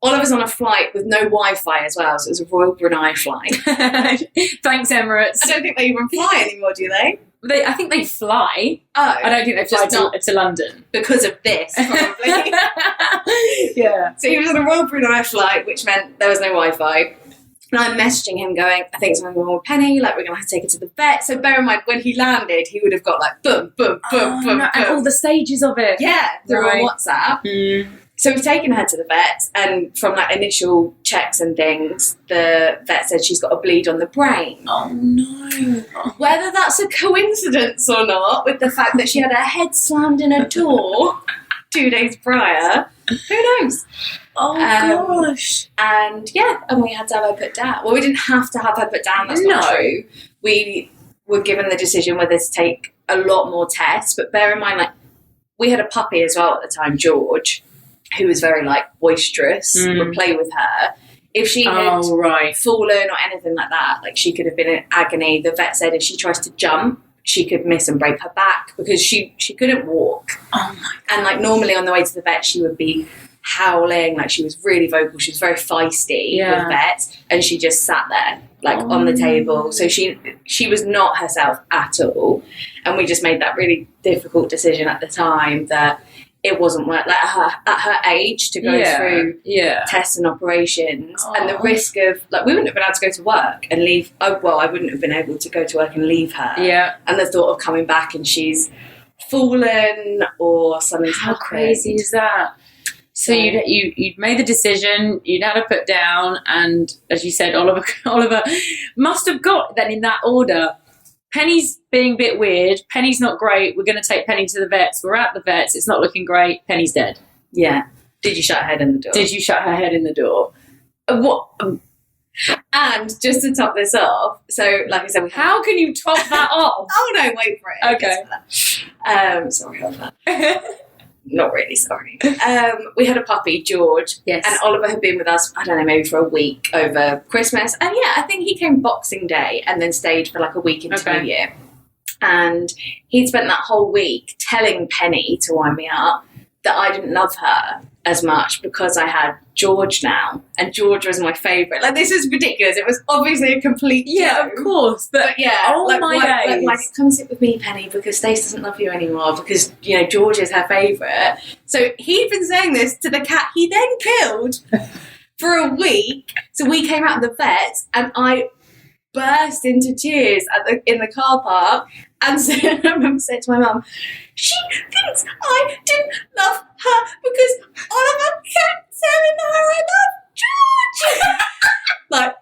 [SPEAKER 2] Oliver's on a flight with no Wi-Fi as well, so it was a Royal Brunei flight.
[SPEAKER 1] Thanks, Emirates.
[SPEAKER 2] I don't think they even fly anymore, do they?
[SPEAKER 1] I think they fly.
[SPEAKER 2] Oh.
[SPEAKER 1] I don't think they fly to London.
[SPEAKER 2] Because of this, probably.
[SPEAKER 1] Yeah.
[SPEAKER 2] So he was on a Royal Brunei flight, which meant there was no Wi-Fi. And I'm messaging him going, I think something's wrong with Penny, like, we're going to have to take her to the vet. So bear in mind, when he landed, he would have got, like, boom, boom, boom, boom, boom.
[SPEAKER 1] And all the stages of it.
[SPEAKER 2] Yeah, they're on WhatsApp.
[SPEAKER 1] Mm.
[SPEAKER 2] So we've taken her to the vet, and from, like, initial checks and things, the vet said she's got a bleed on the brain.
[SPEAKER 1] Oh, no.
[SPEAKER 2] Whether that's a coincidence or not, with the fact that she had her head slammed in a door 2 days prior, who knows?
[SPEAKER 1] Oh, gosh.
[SPEAKER 2] And, yeah, and we had to have her put down. Well, we didn't have to have her put down, that's not true. We were given the decision whether to take a lot more tests, but bear in mind, like, we had a puppy as well at the time, George, who was very, like, boisterous, would play with her. If she had fallen or anything like that, like, she could have been in agony. The vet said if she tries to jump, she could miss and break her back because she couldn't walk.
[SPEAKER 1] Oh, my God.
[SPEAKER 2] And, like, normally on the way to the vet, she would be howling, like, she was really vocal. She was very feisty with vets, and she just sat there, like, on the table. So she was not herself at all. And we just made that really difficult decision at the time that it wasn't worth, like, at her age to go through tests and operations and the risk of, like, we wouldn't have been able to go to work and leave. I wouldn't have been able to go to work and leave her. Yeah. And the thought of coming back and she's fallen or something's happened.
[SPEAKER 1] How crazy is that? So you'd made the decision, you'd had her put down, and as you said, Oliver must have got then in that order. Penny's being a bit weird. Penny's not great. We're going to take Penny to the vets. We're at the vets. It's not looking great. Penny's dead.
[SPEAKER 2] Yeah. Did you shut her head in the door?
[SPEAKER 1] Did you shut her head in the door? What?
[SPEAKER 2] And just to top this off, so like I said,
[SPEAKER 1] how can you top that off?
[SPEAKER 2] Oh no, wait for it.
[SPEAKER 1] Okay.
[SPEAKER 2] Sorry about that. Not really sorry. We had a puppy, George.
[SPEAKER 1] Yes.
[SPEAKER 2] And Oliver had been with us, I don't know, maybe for a week over Christmas. And yeah, I think he came Boxing Day and then stayed for like a week into New Year. And he'd spent that whole week telling Penny to wind me up that I didn't love her as much because I had George now. And George was my favourite. Like, this is ridiculous. It was obviously a complete joke.
[SPEAKER 1] Of course. But
[SPEAKER 2] yeah,
[SPEAKER 1] oh
[SPEAKER 2] like,
[SPEAKER 1] my days.
[SPEAKER 2] Like, come sit with me, Penny, because Stacey doesn't love you anymore because, you know, George is her favourite. So he'd been saying this to the cat he then killed for a week. So we came out of the vet and I burst into tears in the car park. And so I remember saying to my mum, she thinks I didn't love her because Oliver kept telling her I love George. Like,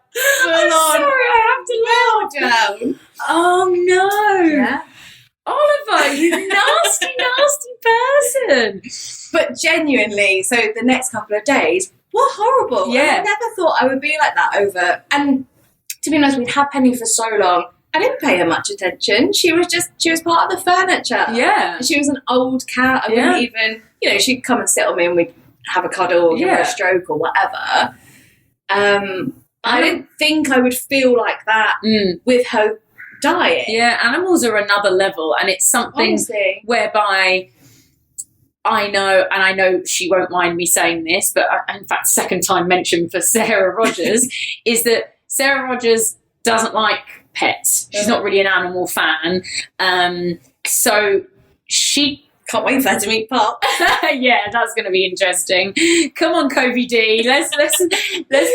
[SPEAKER 1] I'm sorry, I have to laugh.
[SPEAKER 2] Down.
[SPEAKER 1] Oh no.
[SPEAKER 2] Yeah.
[SPEAKER 1] Oliver, you nasty, nasty person.
[SPEAKER 2] But genuinely, so the next couple of days were horrible.
[SPEAKER 1] Yeah.
[SPEAKER 2] I never thought I would be like that over. And to be honest, we'd had Penny for so long. I didn't pay her much attention. She was part of the furniture.
[SPEAKER 1] Yeah.
[SPEAKER 2] She was an old cat. I wouldn't even, she'd come and sit on me and we'd have a cuddle or give her a stroke or whatever. I didn't think I would feel like that with her dying.
[SPEAKER 1] Yeah, animals are another level, and it's something whereby I know she won't mind me saying this, but in fact, second time mention for Sarah Rogers is that Sarah Rogers doesn't like pets. She's not really an animal fan. So she...
[SPEAKER 2] Can't wait for her to meet Pop.
[SPEAKER 1] Yeah, that's going to be interesting. Come on, Covey D. Let's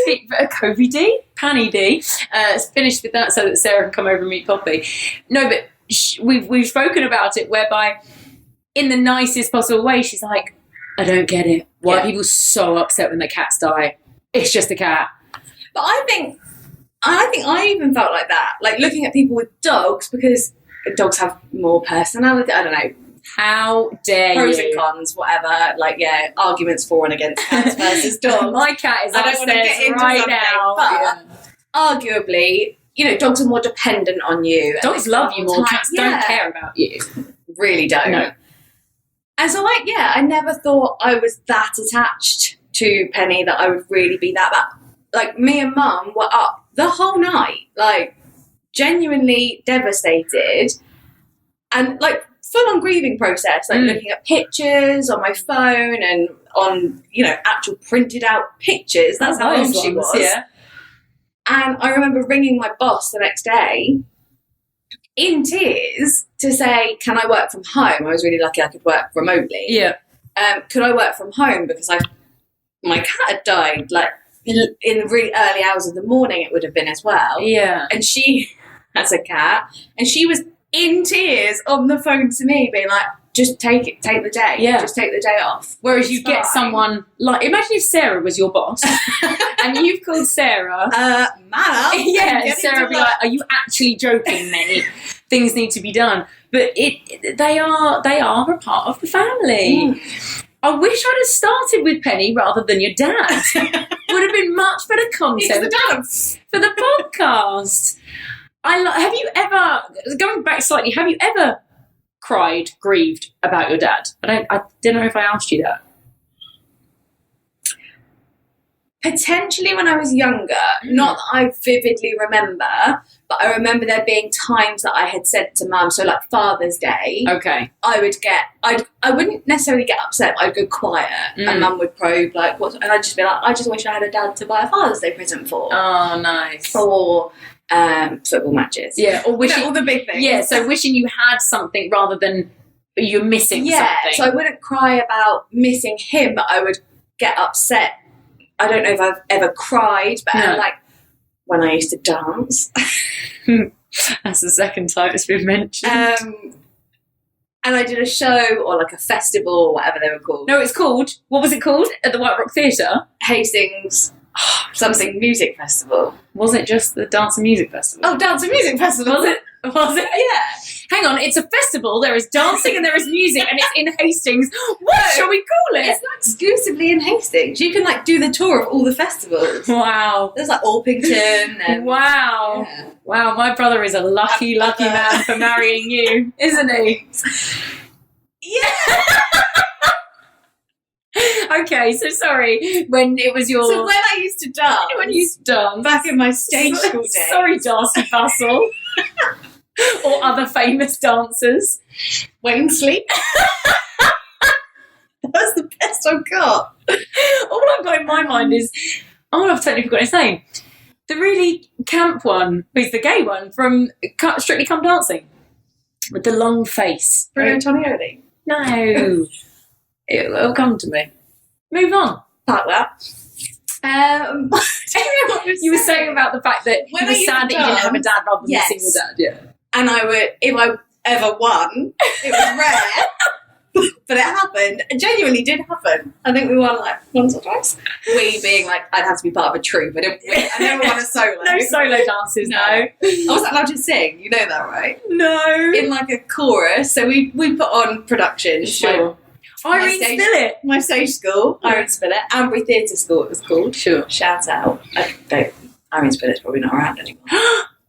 [SPEAKER 1] pick Covey D? Panny D. Let's finish with that so that Sarah can come over and meet Poppy. No, but we've spoken about it whereby in the nicest possible way, she's like, I don't get it. Why are people so upset when their cats die? It's just a cat.
[SPEAKER 2] But I think I even felt like that. Like looking at people with dogs, because dogs have more personality. I don't know.
[SPEAKER 1] How dare
[SPEAKER 2] Pros
[SPEAKER 1] you?
[SPEAKER 2] and cons, whatever. Like, arguments for and against cats versus dogs.
[SPEAKER 1] My cat is
[SPEAKER 2] I don't want to get into
[SPEAKER 1] right now.
[SPEAKER 2] But arguably, dogs are more dependent on you.
[SPEAKER 1] Dogs love you more. Cats don't care about you.
[SPEAKER 2] Really don't.
[SPEAKER 1] No.
[SPEAKER 2] And so, I never thought I was that attached to Penny that I would really be that bad. Like, me and Mum were up the whole night, like, genuinely devastated. And, like, full-on grieving process, like looking at pictures on my phone and on, actual printed out pictures. That's how old she was.
[SPEAKER 1] Yeah.
[SPEAKER 2] And I remember ringing my boss the next day in tears to say, can I work from home? I was really lucky I could work remotely.
[SPEAKER 1] Yeah.
[SPEAKER 2] Could I work from home? Because my cat had died, like, in the really early hours of the morning it would have been as well.
[SPEAKER 1] Yeah.
[SPEAKER 2] And she has a cat, and she was in tears on the phone to me, being like, just take the day.
[SPEAKER 1] Yeah.
[SPEAKER 2] Just take the day off.
[SPEAKER 1] Whereas you get someone like, imagine if Sarah was your boss and you've called Sarah.
[SPEAKER 2] Man up.
[SPEAKER 1] Yeah, Sarah would be like, are you actually joking me? Things need to be done. But they are a part of the family. I wish I'd have started with Penny rather than your dad. Would have been much better content for the podcast. Have you ever, going back slightly, have you ever grieved about your dad? I don't know if I asked you that.
[SPEAKER 2] Potentially when I was younger, not that I vividly remember, but I remember there being times that I had said to Mum, so like Father's Day, I wouldn't necessarily get upset, but I'd go quiet, and Mum would probe, like, what, and I'd just be like, I just wish I had a dad to buy a Father's Day present for.
[SPEAKER 1] Oh, nice.
[SPEAKER 2] Or football matches.
[SPEAKER 1] Yeah, or wishing,
[SPEAKER 2] all the big things.
[SPEAKER 1] Yeah, so wishing you had something rather than you're missing something.
[SPEAKER 2] Yeah, so I wouldn't cry about missing him, but I would get upset. I don't know if I've ever cried, but like when I used to dance.
[SPEAKER 1] That's the second time it's been mentioned.
[SPEAKER 2] And I did a show or like a festival or whatever they were called.
[SPEAKER 1] No, it's called, what was it called? At the White Rock Theatre?
[SPEAKER 2] Hastings something music festival.
[SPEAKER 1] Was it just the Dance and Music Festival?
[SPEAKER 2] Oh, Dance and Music Festival.
[SPEAKER 1] Was it? Yeah. Hang on, it's a festival, there is dancing and there is music, and it's in Hastings. What shall we call it?
[SPEAKER 2] It's not exclusively in Hastings. You can like do the tour of all the festivals.
[SPEAKER 1] Wow.
[SPEAKER 2] There's like Orpington and...
[SPEAKER 1] Wow. Yeah. Wow, my brother is a lucky man for marrying you, isn't he?
[SPEAKER 2] Yeah.
[SPEAKER 1] Okay, so sorry, when it was your...
[SPEAKER 2] So when I used to dance...
[SPEAKER 1] When you used to dance.
[SPEAKER 2] Back in my stage school days.
[SPEAKER 1] Sorry, Darcy Bustle. Or other famous dancers.
[SPEAKER 2] Wayne Sleep. That's the best I've got.
[SPEAKER 1] All I've got in my mind is... Oh, I've totally forgotten his name. The really camp one, who's the gay one, from Strictly Come Dancing. With the long face.
[SPEAKER 2] Bruno Tonioli.
[SPEAKER 1] No. It'll come to me. Move on.
[SPEAKER 2] Like that.
[SPEAKER 1] You were saying about the fact that you were sad that you didn't have a dad rather than missing your dad. Yeah.
[SPEAKER 2] And if I ever won, it was rare, but it happened. It genuinely did happen. I think we won like once or twice. We being like, I'd have to be part of a troupe. I never won a solo.
[SPEAKER 1] No solo dances, no. I
[SPEAKER 2] wasn't allowed to sing. You know that, right?
[SPEAKER 1] No.
[SPEAKER 2] In like a chorus. So we put on productions.
[SPEAKER 1] Sure. Irene Spillett.
[SPEAKER 2] My stage school, Irene Spillett. Ambry Theatre School, it was called.
[SPEAKER 1] Sure.
[SPEAKER 2] Shout out. Irene Spillet's probably not around anymore.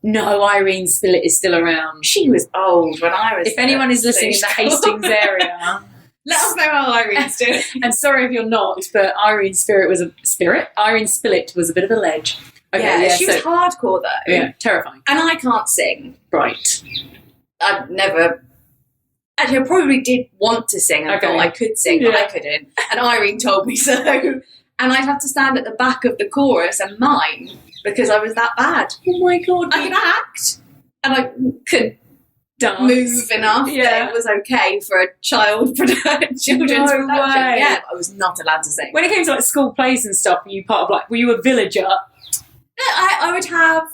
[SPEAKER 1] No, Irene Spillett is still around.
[SPEAKER 2] She was old when I was.
[SPEAKER 1] If anyone is listening in the Hastings area,
[SPEAKER 2] let us know how Irene's doing.
[SPEAKER 1] And sorry if you're not, but Irene Spillett was a bit of a ledge. Okay,
[SPEAKER 2] she was hardcore though.
[SPEAKER 1] Yeah, terrifying.
[SPEAKER 2] And I can't sing.
[SPEAKER 1] Right.
[SPEAKER 2] I've never. Actually, I probably did want to sing. I thought I could sing, but I couldn't. And Irene told me so. And I'd have to stand at the back of the chorus and mime because I was that bad.
[SPEAKER 1] Oh my God.
[SPEAKER 2] I could act and I could
[SPEAKER 1] dance.
[SPEAKER 2] Move enough that it was okay for a children's production.
[SPEAKER 1] Way.
[SPEAKER 2] Yeah, but I was not allowed to sing.
[SPEAKER 1] When it came to like school plays and stuff, were you a villager?
[SPEAKER 2] I would have...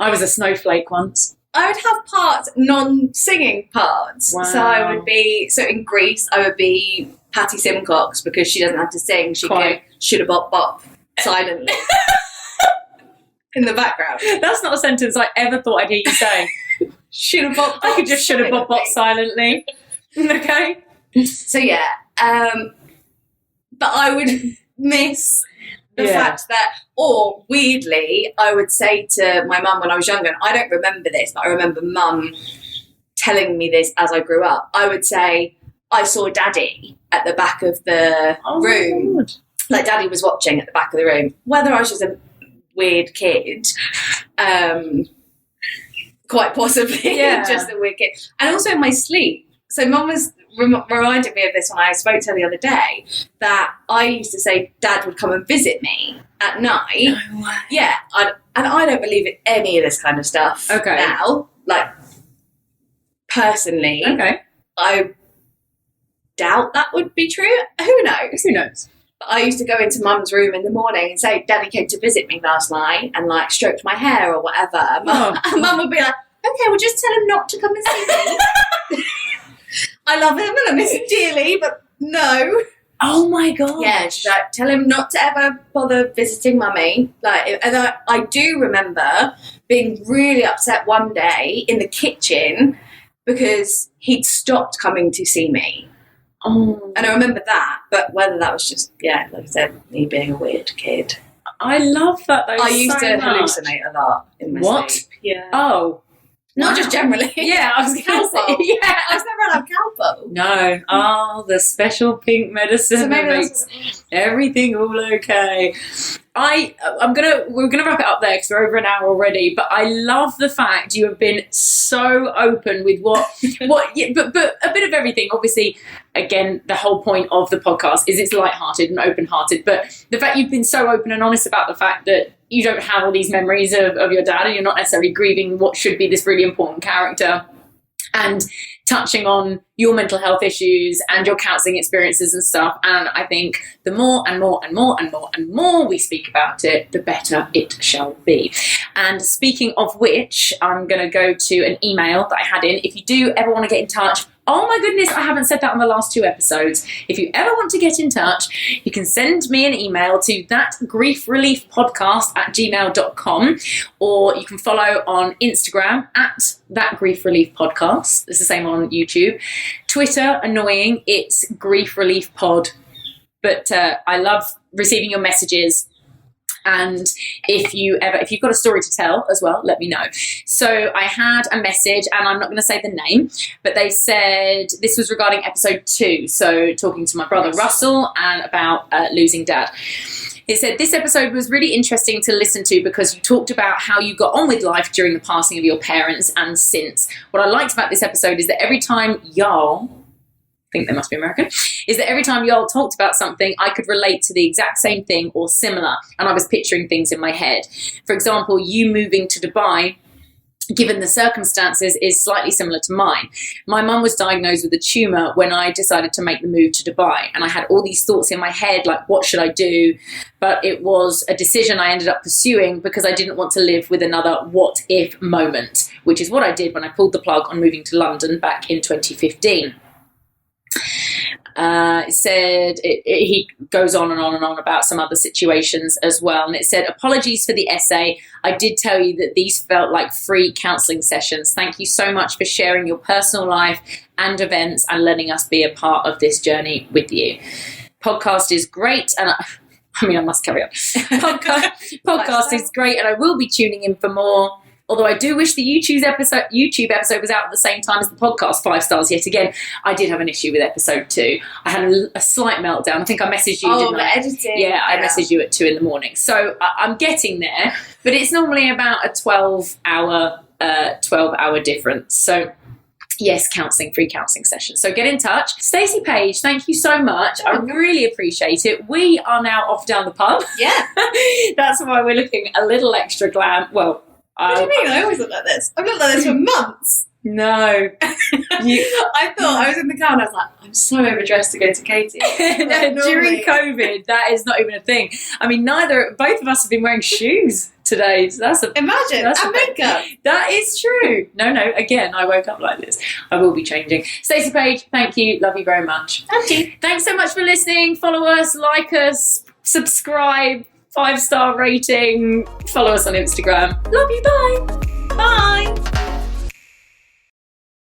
[SPEAKER 1] I was a snowflake once.
[SPEAKER 2] I would have parts, non-singing parts.
[SPEAKER 1] Wow.
[SPEAKER 2] So I would be... So in Greece, I would be Patty Simcox because she doesn't have to sing. She can should-have-bop-bop silently in the background.
[SPEAKER 1] That's not a sentence I ever thought I'd hear you say.
[SPEAKER 2] Should-have-bop-bop
[SPEAKER 1] I could just should-have-bop-bop silently. Okay?
[SPEAKER 2] So yeah. But I would miss... the fact that, or weirdly, I would say to my mum when I was younger, and I don't remember this, but I remember mum telling me this as I grew up. I would say, I saw Daddy at the back of the room. Like Daddy was watching at the back of the room. Whether I was just a weird kid, quite possibly, just a weird kid. And also in my sleep. So mum was reminded me of this when I spoke to her the other day, that I used to say Dad would come and visit me at night.
[SPEAKER 1] No way.
[SPEAKER 2] Yeah, and I don't believe in any of this kind of stuff now. Like, personally, I doubt that would be true. Who knows?
[SPEAKER 1] Who knows?
[SPEAKER 2] But I used to go into Mum's room in the morning and say, Daddy came to visit me last night and like stroked my hair or whatever. And Mum would be like, okay, well just tell him not to come and see me. I love him and I miss him dearly, but no.
[SPEAKER 1] Oh my God.
[SPEAKER 2] Yeah, she's like, tell him not to ever bother visiting Mummy. Like, and I do remember being really upset one day in the kitchen because he'd stopped coming to see me.
[SPEAKER 1] Oh.
[SPEAKER 2] And I remember that, but whether that was just, like I said, me being a weird kid.
[SPEAKER 1] I love that though.
[SPEAKER 2] I used to hallucinate a lot in my sleep. Yeah.
[SPEAKER 1] Oh.
[SPEAKER 2] Not just generally.
[SPEAKER 1] Yeah, I was going to say. Yeah.
[SPEAKER 2] I was never allowed Calpo.
[SPEAKER 1] No. Oh, the special pink medicine that makes everything all okay. We're gonna wrap it up there because we're over an hour already. But I love the fact you have been so open with but a bit of everything. Obviously, again, the whole point of the podcast is it's lighthearted and open-hearted. But the fact you've been so open and honest about the fact that you don't have all these memories of your dad and you're not necessarily grieving what should be this really important character, and touching on your mental health issues and your counselling experiences and stuff. And I think the more and more and more and more and more we speak about it, the better it shall be. And speaking of which, I'm going to go to an email that I had in. If you do ever want to get in touch, oh my goodness, I haven't said that on the last 2 episodes. If you ever want to get in touch, you can send me an email to thatgriefreliefpodcast@gmail.com, or you can follow on Instagram @thatgriefreliefpodcast. It's the same on YouTube. Twitter, annoying, it's Grief Relief Pod. But I love receiving your messages. And if you've got a story to tell as well, let me know. So I had a message, and I'm not going to say the name, but they said this was regarding episode 2. So talking to my brother Russell and about losing Dad. It said, this episode was really interesting to listen to because you talked about how you got on with life during the passing of your parents and since. What I liked about this episode is that every time y'all, I think they must be American, is that every time y'all talked about something, I could relate to the exact same thing or similar, and I was picturing things in my head. For example, you moving to Dubai, given the circumstances, is slightly similar to mine. My mum was diagnosed with a tumour when I decided to make the move to Dubai, and I had all these thoughts in my head, like, what should I do? But it was a decision I ended up pursuing because I didn't want to live with another what-if moment, which is what I did when I pulled the plug on moving to London back in 2015. It said, he goes on and on and on about some other situations as well. And it said, apologies for the essay. I did tell you that these felt like free counselling sessions. Thank you so much for sharing your personal life and events and letting us be a part of this journey with you. Podcast is great. And I mean, I must carry on. Podcast is great, and I will be tuning in for more. Although I do wish the YouTube episode was out at the same time as the podcast. 5 stars yet again. I did have an issue with episode 2. I had a slight meltdown. I think I messaged you, didn't I?
[SPEAKER 2] Editing.
[SPEAKER 1] Yeah, I messaged you at 2 a.m. So I'm getting there, but it's normally about a 12-hour difference. So yes, free counselling session. So get in touch. Stacey Page, thank you so much. I really appreciate it. We are now off down the pub.
[SPEAKER 2] Yeah.
[SPEAKER 1] That's why we're looking a little extra glam. Well,
[SPEAKER 2] what do you mean? I always look like this. I've looked like this for months.
[SPEAKER 1] No.
[SPEAKER 2] I thought I was in the car and I was like, I'm so overdressed to go to Katie.
[SPEAKER 1] During COVID, that is not even a thing. I mean, both of us have been wearing shoes today. So
[SPEAKER 2] Imagine, and makeup.
[SPEAKER 1] That is true. No, again, I woke up like this. I will be changing. Stacey Page, thank you. Love you very much.
[SPEAKER 2] Thank you.
[SPEAKER 1] Thanks so much for listening. Follow us, like us, subscribe, 5-star rating. Follow us on Instagram. Love you. Bye.
[SPEAKER 2] Bye.